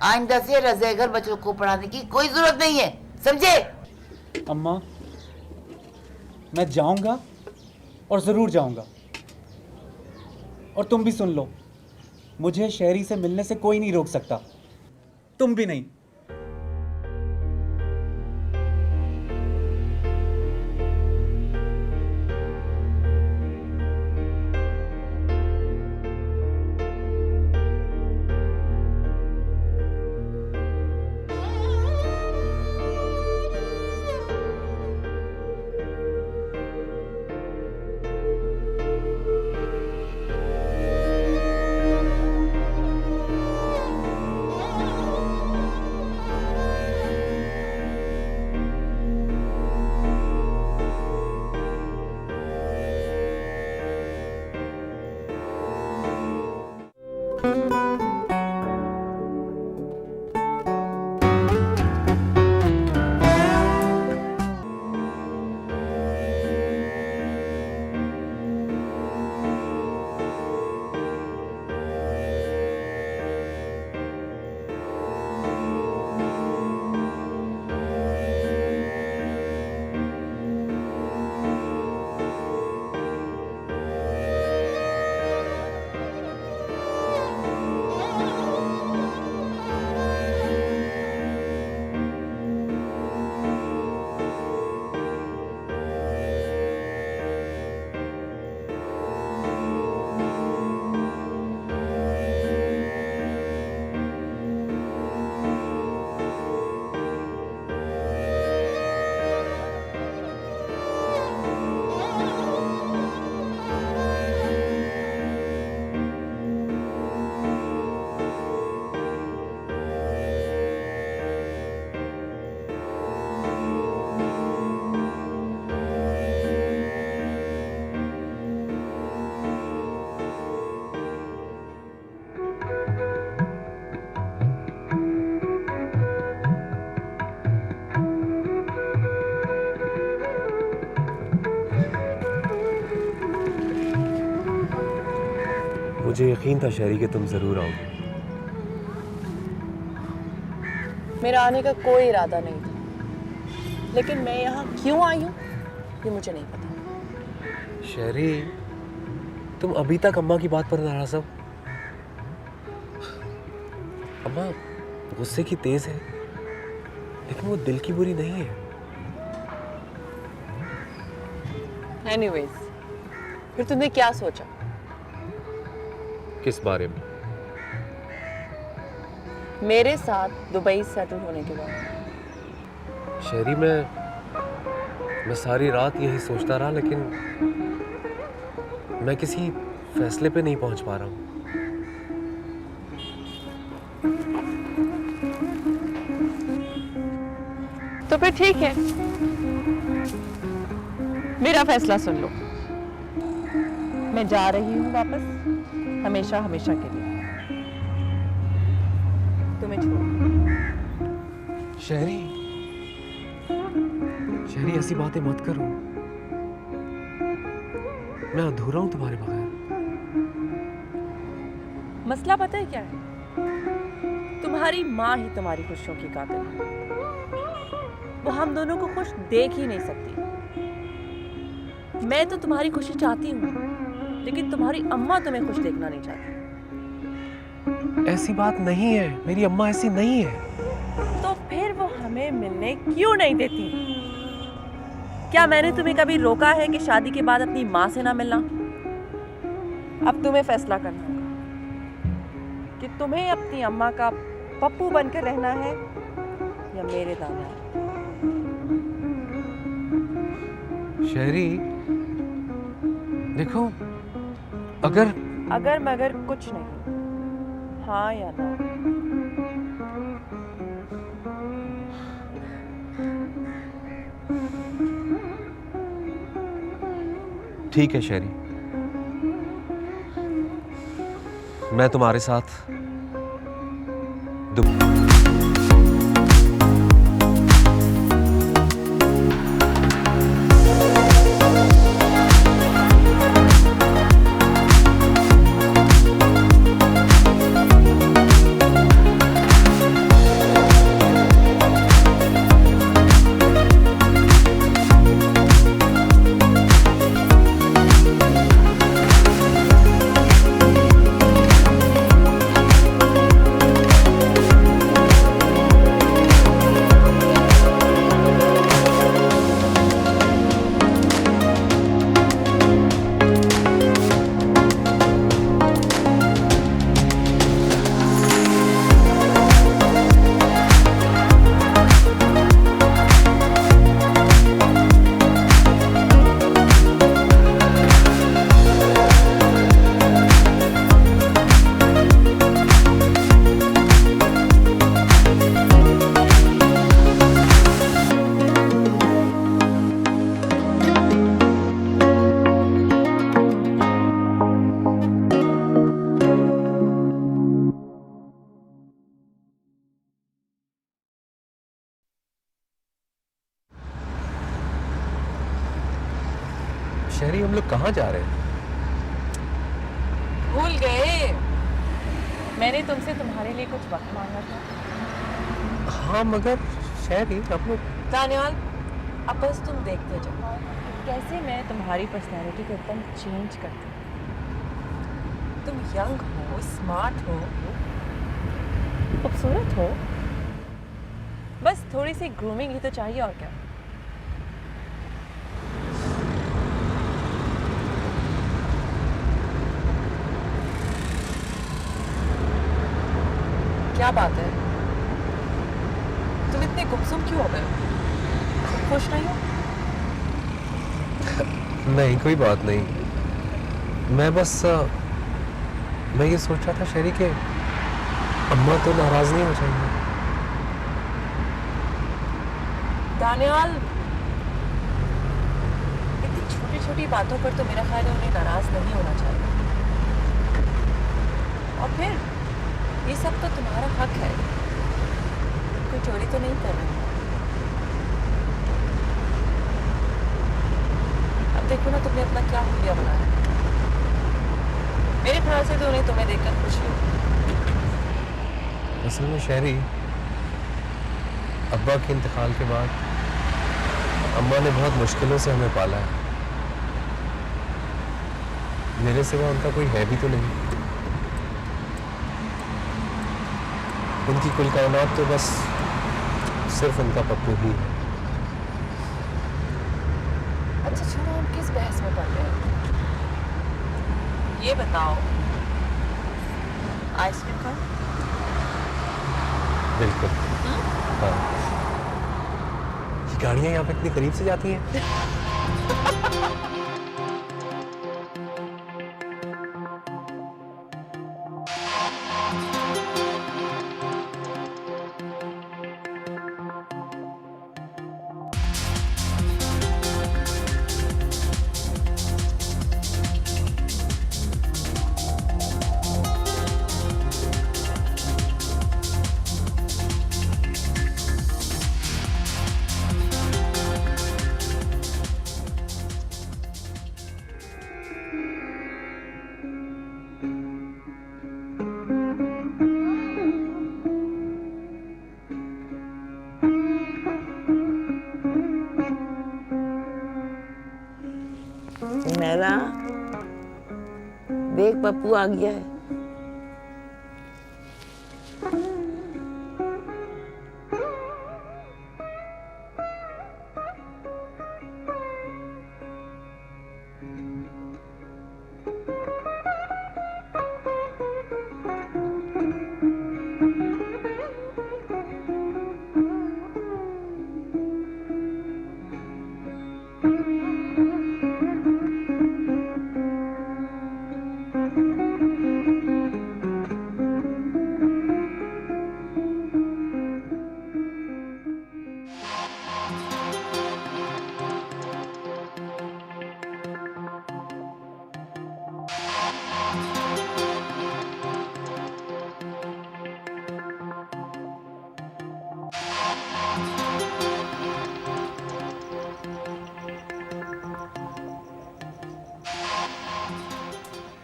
आइंदा से रजिया घर बच्चों को पढ़ाने की कोई जरूरत नहीं है, समझे? अम्मा मैं जाऊंगा और जरूर जाऊंगा, और तुम भी सुन लो, मुझे शहरी से मिलने से कोई नहीं रोक सकता, तुम भी नहीं। मुझे यकीन था शहरी कि तुम जरूर आओगे। मेरा आने का कोई इरादा नहीं था, लेकिन मैं यहाँ क्यों आई हूँ ये मुझे नहीं पता। शहरी, तुम अभी तक अम्मा की बात पर नाराज हो। अम्मा गुस्से की तेज है, लेकिन वो दिल की बुरी नहीं है। एनीवेज, फिर तुमने क्या सोचा? किस बारे में? मेरे साथ दुबई सेटल होने के बाद। शहरी, मैं सारी रात यही सोचता रहा, लेकिन मैं किसी फैसले पे नहीं पहुंच पा रहा हूँ। फिर ठीक है, मेरा फैसला सुन लो। मैं जा रही हूँ वापस, हमेशा हमेशा के लिए। तुम्हें छोड़। शहरी, शहरी ऐसी बातें मत करो। मैं अधूरा हूं तुम्हारे बगैर। मसला पता है क्या है? तुम्हारी माँ ही तुम्हारी खुशियों की कातिल है। वो हम दोनों को खुश देख ही नहीं सकती। मैं तो तुम्हारी खुशी चाहती हूँ, लेकिन तुम्हारी अम्मा तुम्हें खुश देखना नहीं चाहती। ऐसी बात नहीं है, मेरी अम्मा ऐसी नहीं है। तो फिर वो हमें मिलने क्यों नहीं देती? क्या मैंने तुम्हें कभी रोका है कि शादी के बाद अपनी माँ से ना मिलना? अब तुम्हें फैसला करना होगा कि तुम्हें अपनी अम्मा का पप्पू बनकर रहना है या मेरे दानियाल। शहरी, देखो, अगर मगर कुछ नहीं, हाँ या ना। ठीक है शहरी, मैं तुम्हारे साथ शहरी, हम लोग कहाँ जा रहे हैं? भूल गए? मैंने तुमसे तुम्हारे लिए कुछ वक्त मांगा था। हाँ मगर शहरी, हम लोग दानियाल, अब बस तुम देखते जाओ कैसे मैं तुम्हारी पर्सनैलिटी को एकदम चेंज करती हूँ। तुम यंग हो, स्मार्ट हो, खूबसूरत हो, बस थोड़ी सी ग्रूमिंग ही तो चाहिए, और क्या। क्या बात है, तुम इतने गुमसुम क्यों हो गए हो? खुश नहीं हो? नहीं, कोई बात नहीं। मैं ये सोच रहा था शहरी के अम्मा तो नाराज नहीं हो जाएंगी। दानियाल, इतनी छोटी छोटी बातों पर तो मेरा ख्याल है उन्हें नाराज नहीं होना चाहिए। और फिर ये सब तो तुम्हारा हक है, कोई चोरी तो नहीं कर रही। अब देखो ना, तुमने अपना क्या हुलिया बनाया। मेरे ख्याल से तो उन्हें तुम्हें देखकर खुशी होगी। असल में शहरी, अब्बा के इंतकाल के बाद अम्मा ने बहुत मुश्किलों से हमें पाला है। मेरे सिवा उनका कोई है भी तो नहीं। उनकी कुल कायनात तो बस सिर्फ उनका पप्पू ही है। अच्छा छोड़ो, हम किस बहस में पड़ गए? ये बताओ, आइसक्रीम खाओ? बिल्कुल। हाँ, ये गाड़ियाँ यहाँ पे इतनी करीब से जाती हैं। मेरा देख पप्पू आ गया है।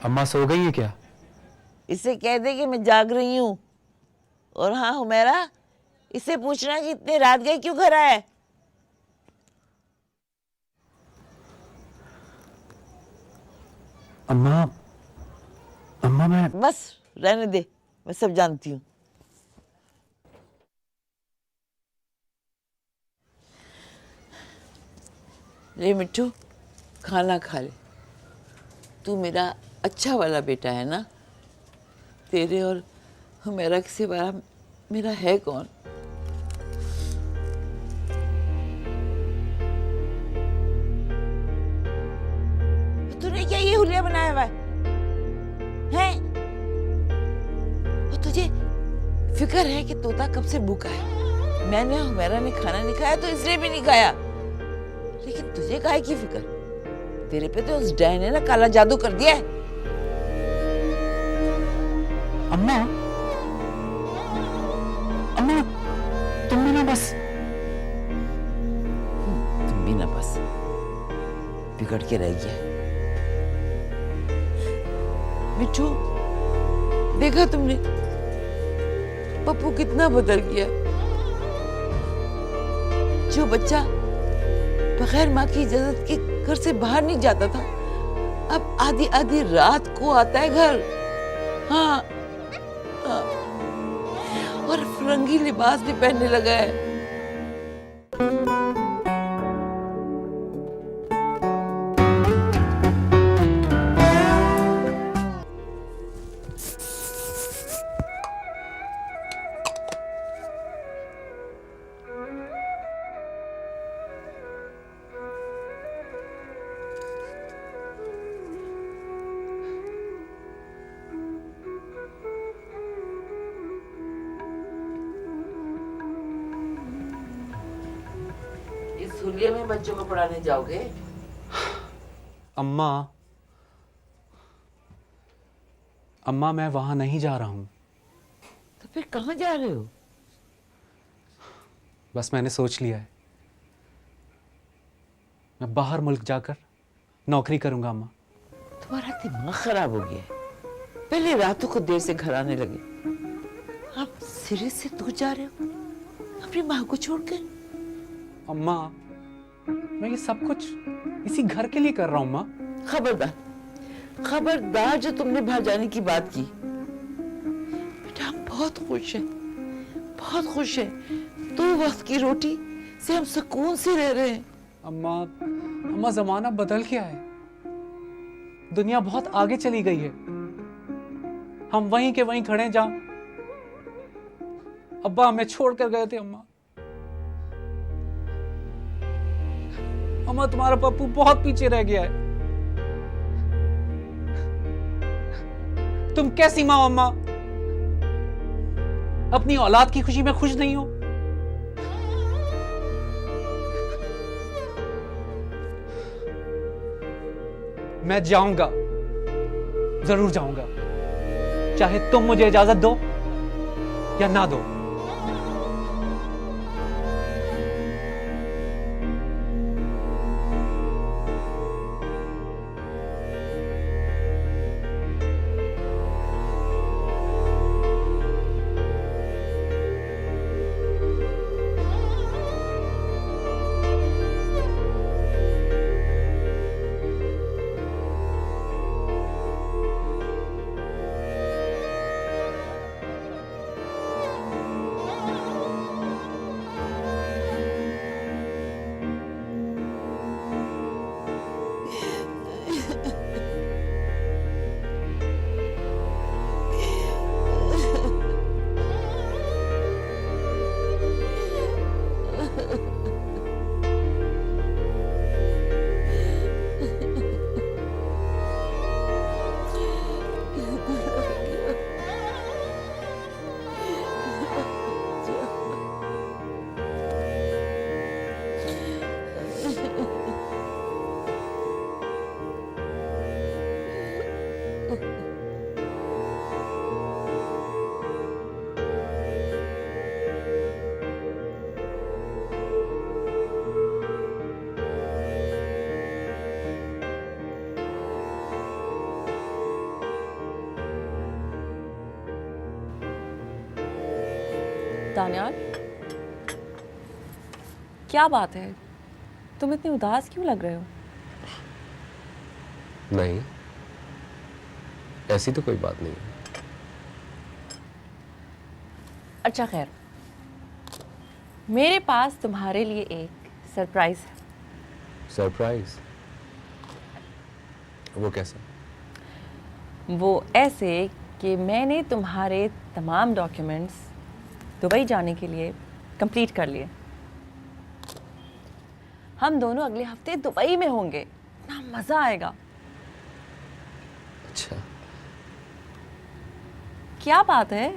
अम्मा सो गई है क्या? इससे कह दे कि मैं जाग रही हूँ। और हाँ हुमैरा, इससे पूछना कि इतने रात गए क्यों घर आए। अम्मा अम्मा मैं बस रहने दे, मैं सब जानती हूँ। ले मिट्टू, खाना खा ले। तू मेरा अच्छा वाला बेटा है ना। तेरे और मेरा किसी बारा मेरा है कौन। तूने क्या ये हुलिया बनाया हुआ है? और तुझे फिक्र है कि तोता कब से भूखा है। मैंने और मेरा ने खाना नहीं खाया तो इसलिए भी नहीं खाया। लेकिन तुझे काहे की फिक्र? तेरे पे तो उस डैन ने ना काला जादू कर दिया है। अम्मा अम्मा तुम भी ना बस तुम भी ना बस बिगड़ के रह गया। मिठू, देखा तुमने पप्पू कितना बदल गया। जो बच्चा बगैर माँ की इजाजत के घर से बाहर नहीं जाता था, अब आधी आधी रात को आता है घर। हाँ, हाँ। और रंगी लिबास भी पहनने लगा है। इस हुलिया में बच्चों को पढ़ाने जाओगे? अम्मा अम्मा मैं वहां नहीं जा रहा हूं। तो फिर कहाँ जा रहे हो? बस मैंने सोच लिया है, मैं बाहर मुल्क जाकर नौकरी करूंगा अम्मा। तुम्हारा दिमाग खराब हो गया है। पहले रातों को देर से घर आने लगे, अब सिरे से दूर जा रहे हो अपनी माँ को छोड़कर। अम्मा मैं ये सब कुछ इसी घर के लिए कर रहा हूं माँ। खबरदार, खबरदार जो तुमने बाहर जाने की बात की। बेटा हम बहुत खुश हैं, बहुत खुश हैं। 2 वक्त की रोटी से हम सुकून से रह रहे हैं। अम्मा जमाना बदल गया है, दुनिया बहुत आगे चली गई है। हम वहीं के वहीं खड़े हैं जहां अब्बा हमें छोड़कर गए थे। अम्मा तुम्हारा पप्पू बहुत पीछे रह गया है। तुम कैसी मां हो अम्मा? अपनी औलाद की खुशी में खुश नहीं हो? मैं जाऊंगा, जरूर जाऊंगा, चाहे तुम मुझे इजाजत दो या ना दो। दानियाल, क्या बात है? तुम इतनी उदास क्यों लग रहे हो? नहीं, ऐसी तो कोई बात नहीं है। अच्छा खैर, मेरे पास तुम्हारे लिए एक सरप्राइज है। सरप्राइज? वो कैसा? वो ऐसे कि मैंने तुम्हारे तमाम डॉक्यूमेंट्स दुबई जाने के लिए कंप्लीट कर लिए। हम दोनों अगले हफ्ते दुबई में होंगे। इतना मज़ा आएगा। अच्छा, क्या बात है?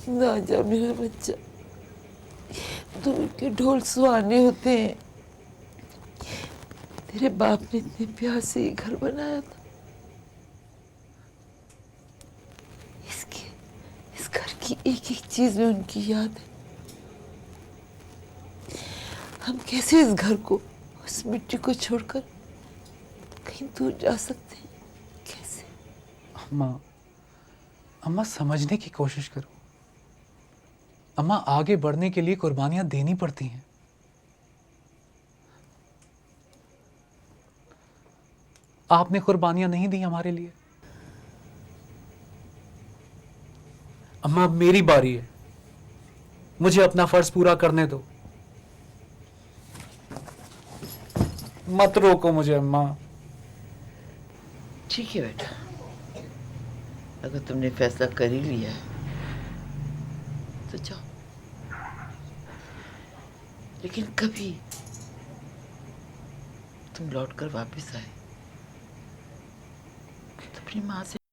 ना जा मेरा बच्चा, दूर के ढोल सुहाने होते हैं। तेरे बाप ने इतने प्यार से ये घर बनाया था। इस घर की एक एक चीज में उनकी याद है। हम कैसे इस घर को, उस मिट्टी को छोड़कर कहीं दूर जा सकते हैं? कैसे? अम्मा समझने की कोशिश करो। अम्मा, आगे बढ़ने के लिए कुर्बानियां देनी पड़ती हैं। आपने कुर्बानियां नहीं दी हमारे लिए। अम्मा, अब मेरी बारी है। मुझे अपना फर्ज पूरा करने दो। मत रोको मुझे अम्मा। ठीक है बेटा, अगर तुमने फैसला कर ही लिया है तो जाओ, लेकिन कभी तुम लौटकर वापस आए तो अपनी माँ से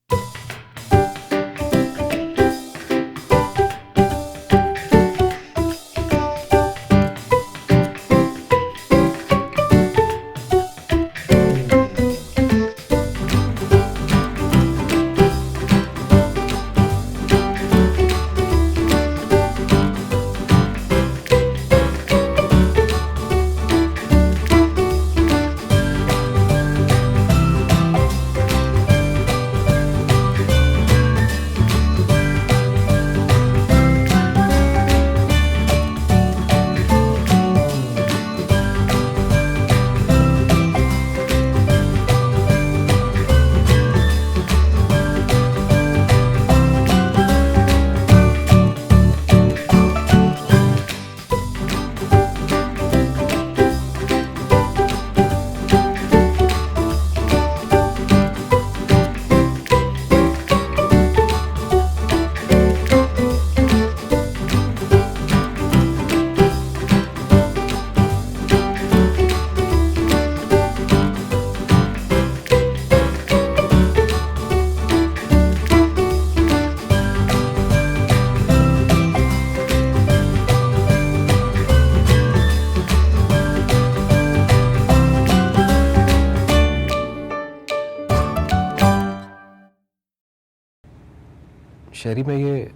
शहरी, मैं ये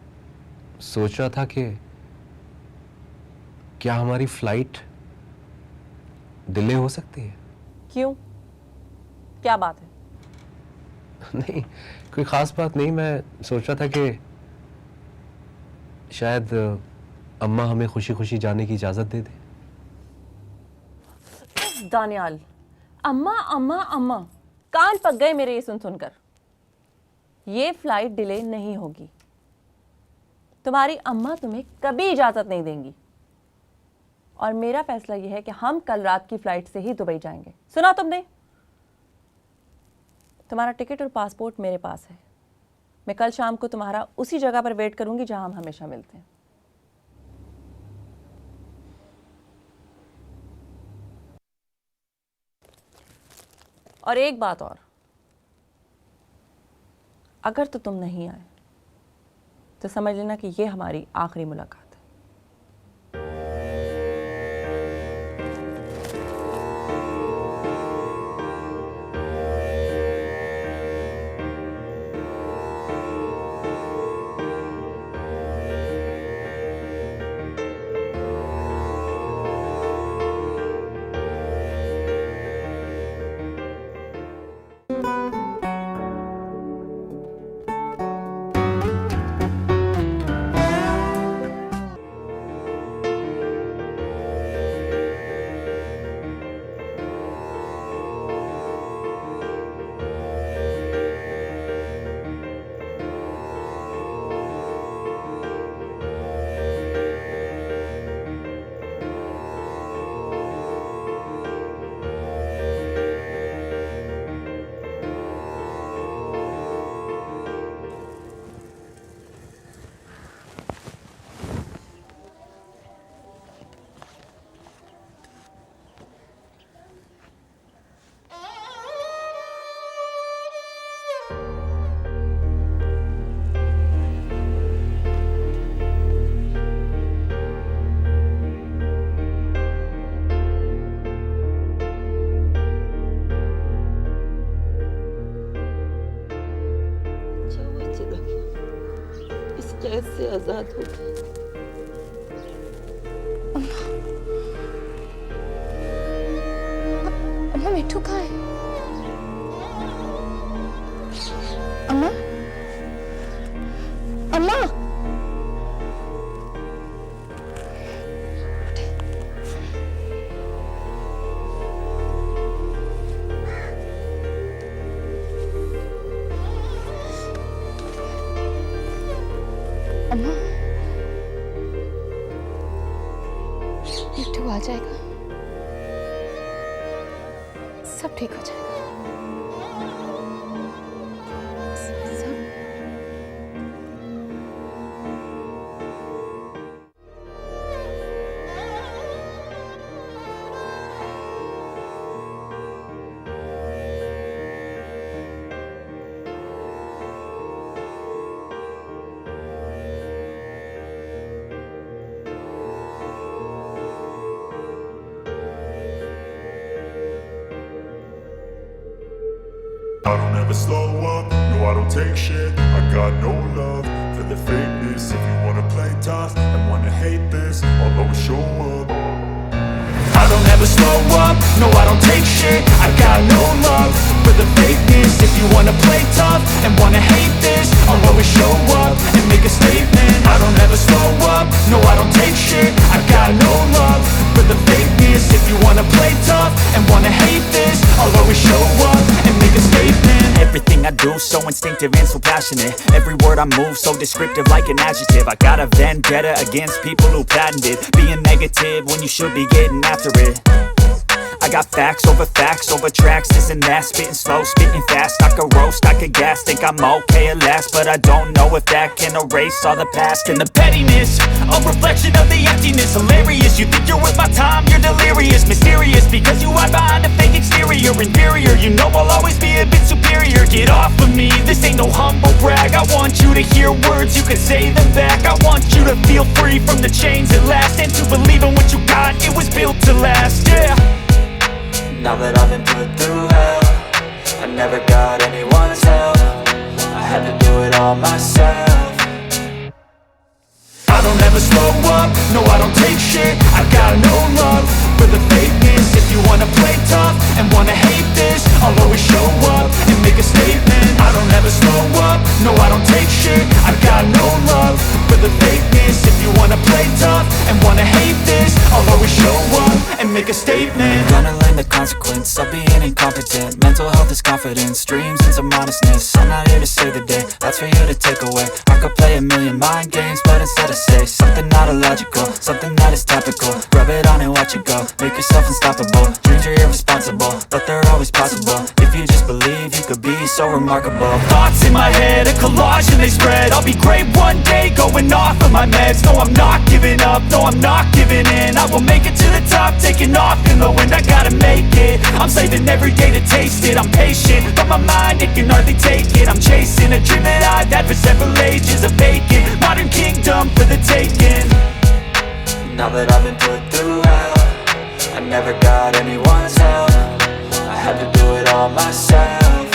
सोच रहा था कि क्या हमारी फ्लाइट डिले हो सकती है? क्यों, क्या बात है? नहीं, कोई ख़ास बात नहीं। मैं सोच रहा था कि शायद अम्मा हमें खुशी खुशी जाने की इजाज़त दे दे। दानियाल, अम्मा अम्मा अम्मा, कान पक गए मेरे ये सुन सुनकर। ये फ्लाइट डिले नहीं होगी। तुम्हारी अम्मा तुम्हें कभी इजाज़त नहीं देंगी। और मेरा फैसला यह है कि हम कल रात की फ्लाइट से ही दुबई जाएंगे। सुना तुमने? तुम्हारा टिकट और पासपोर्ट मेरे पास है। मैं कल शाम को तुम्हारा उसी जगह पर वेट करूंगी जहां हम हमेशा मिलते हैं। और एक बात और, अगर तो तुम नहीं आए तो समझ लेना कि ये हमारी आखिरी मुलाकात है। कैद से आजाद हो गई। अम्मा मिठू कहाँ है? अम्मा, अम्मा, अम्मा, मिठू आ जाएगा, सब ठीक हो जाएगा। सब I don't ever slow up, no I don't take shit. I got no love for the fakeness. If you wanna play tough and wanna hate this, I'll always show up. I don't ever slow up, no I don't take shit. I got no love for the fakeness. If you wanna play tough and wanna hate this, I'll always show up and make a statement. I don't ever slow up, no I don't take shit. I got no love for the fakeness. If you wanna play tough and wanna hate this, I'll always show up and make a statement. Everything I do so instinctive and so passionate. Every word I move so descriptive like an adjective. I got a vendetta against people who patented being negative when you should be getting after it. I got facts over tracks, this and that. Spitting slow, spitting fast. I could roast, I could gas. Think I'm okay at last, but I don't know if that can erase all the past. And the pettiness, a reflection of the emptiness. Hilarious, you think you're with my time, you're delirious. Mysterious, because you hide behind a fake exterior. Inferior, you know I'll always be a bit superior. Get off of me, this ain't no humble brag. I want you to hear words, you can say them back. I want you to feel free from the chains at last, and to believe in what you got, it was built to last, yeah. Now that I've been put through hell, I never got anyone's help. I had to do it all myself. never slow up, no I don't take shit. I got no love for the fakeness. If you wanna play tough and wanna hate this, I'll always show up and make a statement. I don't ever slow up, no I don't take shit. I got no love for the fakeness. If you wanna play tough and wanna hate this, I'll always show up and make a statement. Gonna learn the consequence of being incompetent. Mental health is confidence, dreams and some honestness. I'm not here to save the day, that's for you to take away. I could play a million mind games, but instead I say something not illogical, something that is topical. Rub it on and watch it go, make yourself unstoppable. Dreams are irresponsible, but they're always possible. If you just believe, you could be so remarkable. Thoughts in my head, a collage and they spread. I'll be great one day, going off of my meds. No, I'm not giving up, no, I'm not giving in. I will make it to the top, taking off in the wind. I gotta make it, I'm saving every day to taste it. I'm patient, but my mind, it can hardly take it. I'm chasing a dream that I've had for several ages. A vacant, modern kingdom for the taking. Now that I've been put through hell, I never got anyone's help. I had to do it all myself.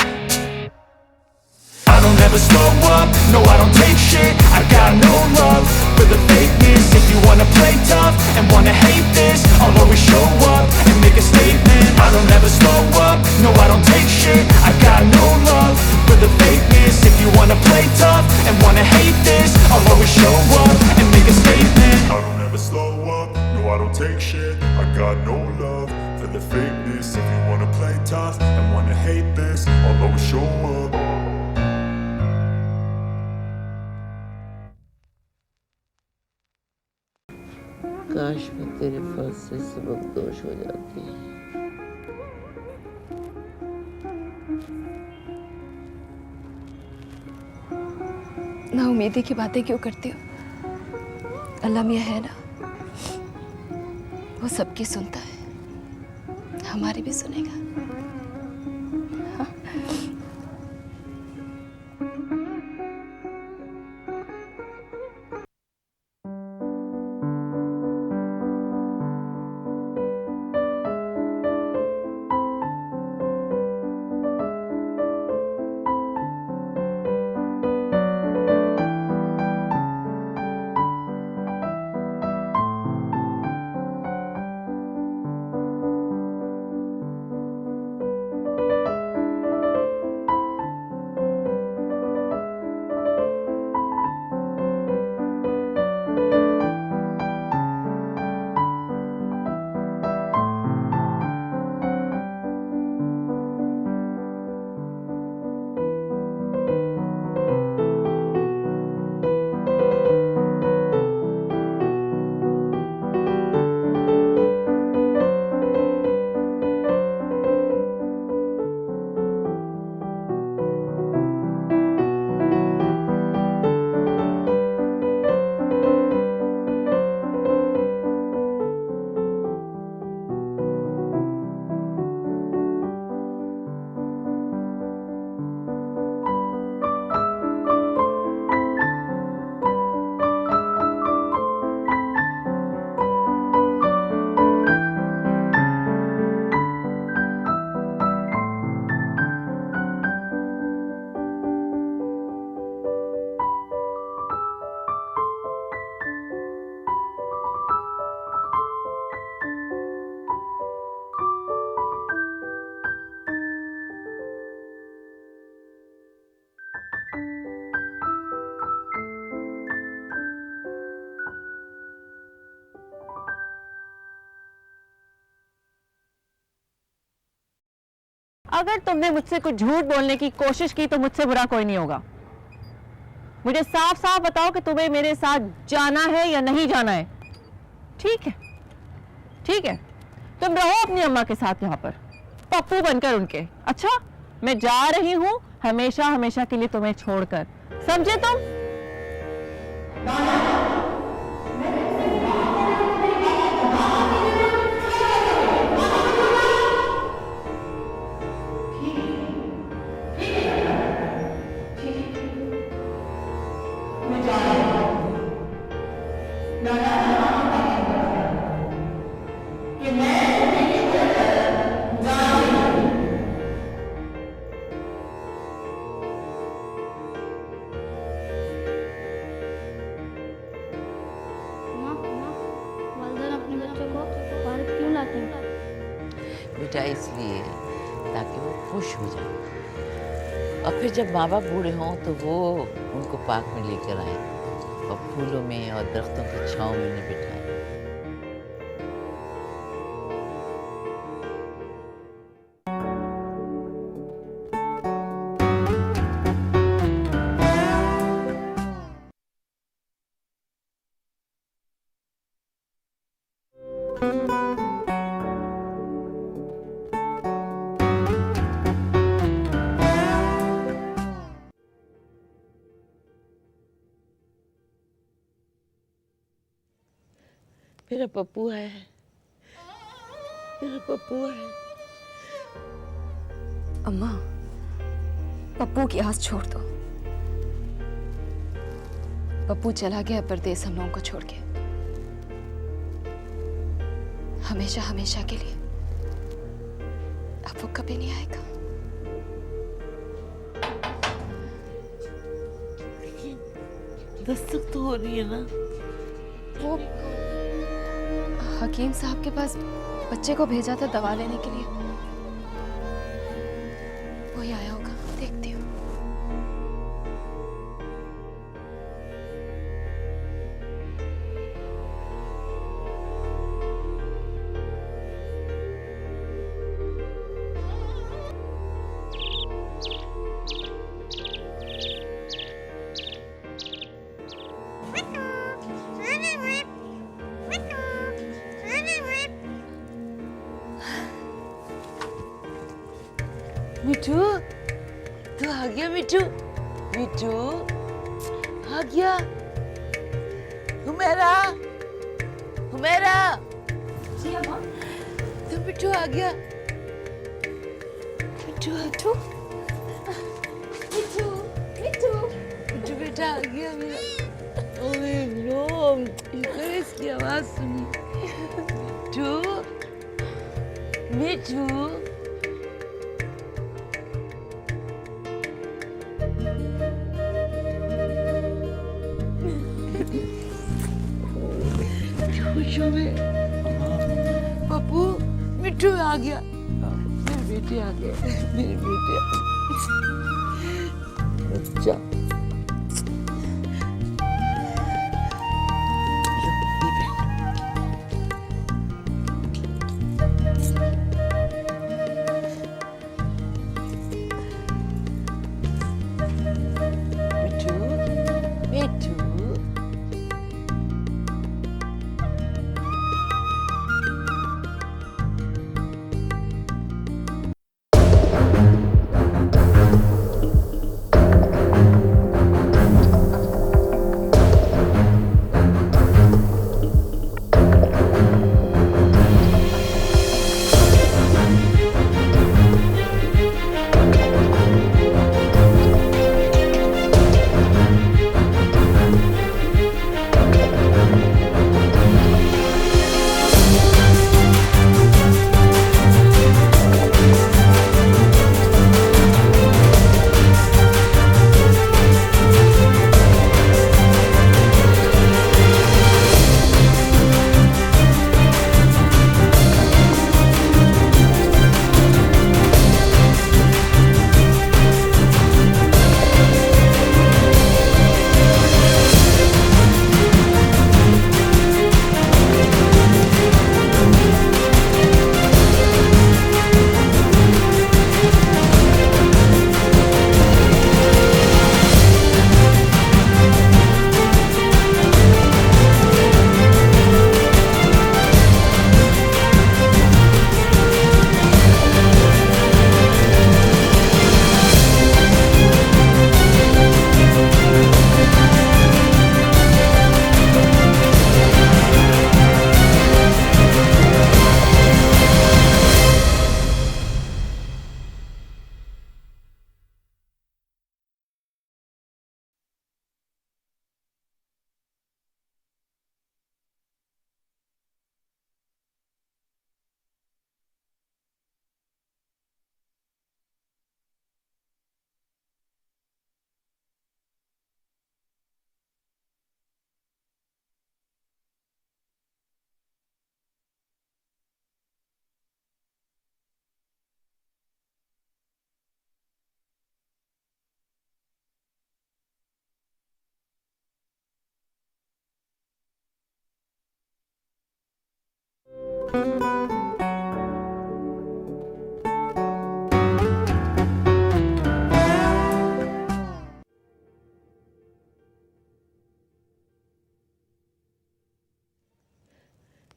I don't ever slow up, no I don't take shit. I got no love for the fakeness. If you wanna play tough and wanna hate this, I'll always show up and make a statement. I don't ever slow up, no I don't take shit. I got no love for the fakeness. If you wanna play tough and wanna hate this, I'll always show up and make a statement. I don't ever slow up, no I don't take shit. I got no love for the fakeness. If you wanna play tough and wanna hate this, I'll always show up. काश मैं तेरे फर्ज से सबक दोष हो जाती। ना उम्मीदी की बातें क्यों करती हो? अल्लाह मियां है ना, वो सबकी सुनता है, हमारी भी सुनेगा। अगर तुमने मुझसे कुछ झूठ बोलने की कोशिश की तो मुझसे बुरा कोई नहीं होगा। मुझे साफ साफ बताओ कि तुम्हें मेरे साथ जाना है या नहीं जाना है। ठीक है, ठीक है, तुम रहो अपनी अम्मा के साथ यहाँ पर, पप्पू बनकर उनके। अच्छा, मैं जा रही हूँ हमेशा हमेशा के लिए तुम्हें छोड़कर, समझे तुम? ताकि वो खुश हो जाए और फिर जब माँ बाप बूढ़े हों तो वो उनको पार्क में लेकर आए और फूलों में और दरख्तों की छांव में उन्हें बिठाए। मेरा पप्पू है, मेरा पप्पू है। अम्मा, पप्पू की आस छोड़ दो। पप्पू चला गया परदेस हम लोगों को छोड़ के, हमेशा हमेशा के लिए। अब वो कभी नहीं आएगा। दस्तक तो हो रही है ना? वो हकीम साहब के पास बच्चे को भेजा था दवा लेने के लिए, वही आया होगा, देखती हूँ। मिठू, तू आ गया मिठू? मिठू आ गया? हुमैरा, हुमैरा। जी अम्मा। तो मिठू आ गया? मिठू, मिठू, मिठू, मिठू, मिठू बेटा आ गया मेरा। ओए नो, इसकी आवाज सुनी। मिठू, मिठू। पप्पू, मिठू आ गया, मेरे बेटे आ गए, मेरे बेटे अच्छा। मिठू, मिठू।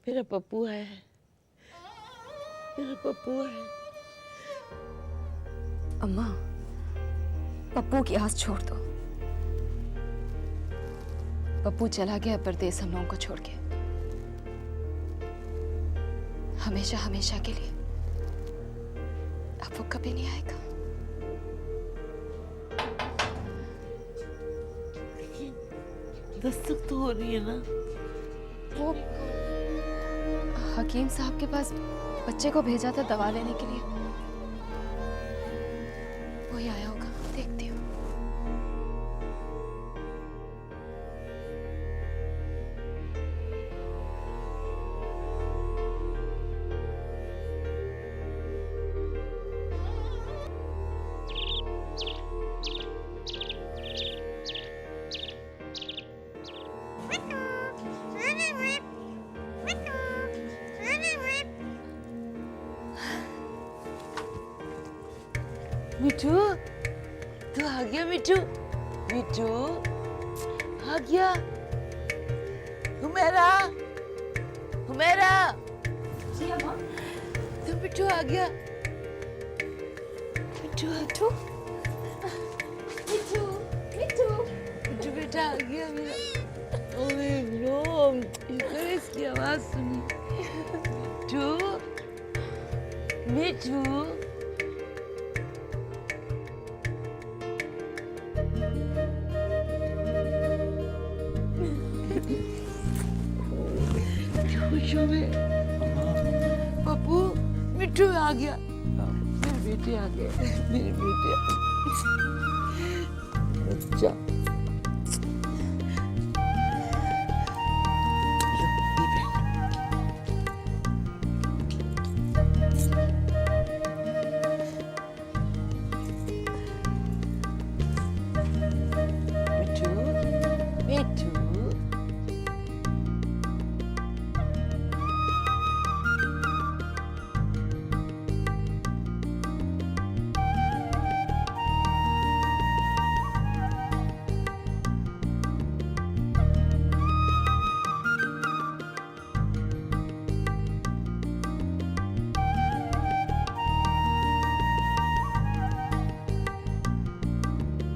मेरा पप्पू है, मेरा पप्पू है। अम्मा, पप्पू की आस छोड़ दो। पप्पू चला गया परदेस हम लोगों को छोड़ के, हमेशा हमेशा के लिए। अब वो कभी नहीं आएगा। दस्तक तो हो रही है ना? वो हकीम साहब के पास बच्चे को भेजा था दवा लेने के लिए, वही आया होगा, देखती हूँ। मिठू, तू आ गया मिठू? मिठू आ गया? हुमैरा, हुमैरा। जी अम्मा। तो मिठू आ गया। मिठू, मिठू, मिठू, मिठू, मिठू बेटा आ गया मेरा। ओए नो, इधर इसकी आवाज सुनी। मिठू, मिठू। खुशो में पप्पू, मिठू आ गया, मेरे बेटे आ गए, मेरे बेटे। अच्छा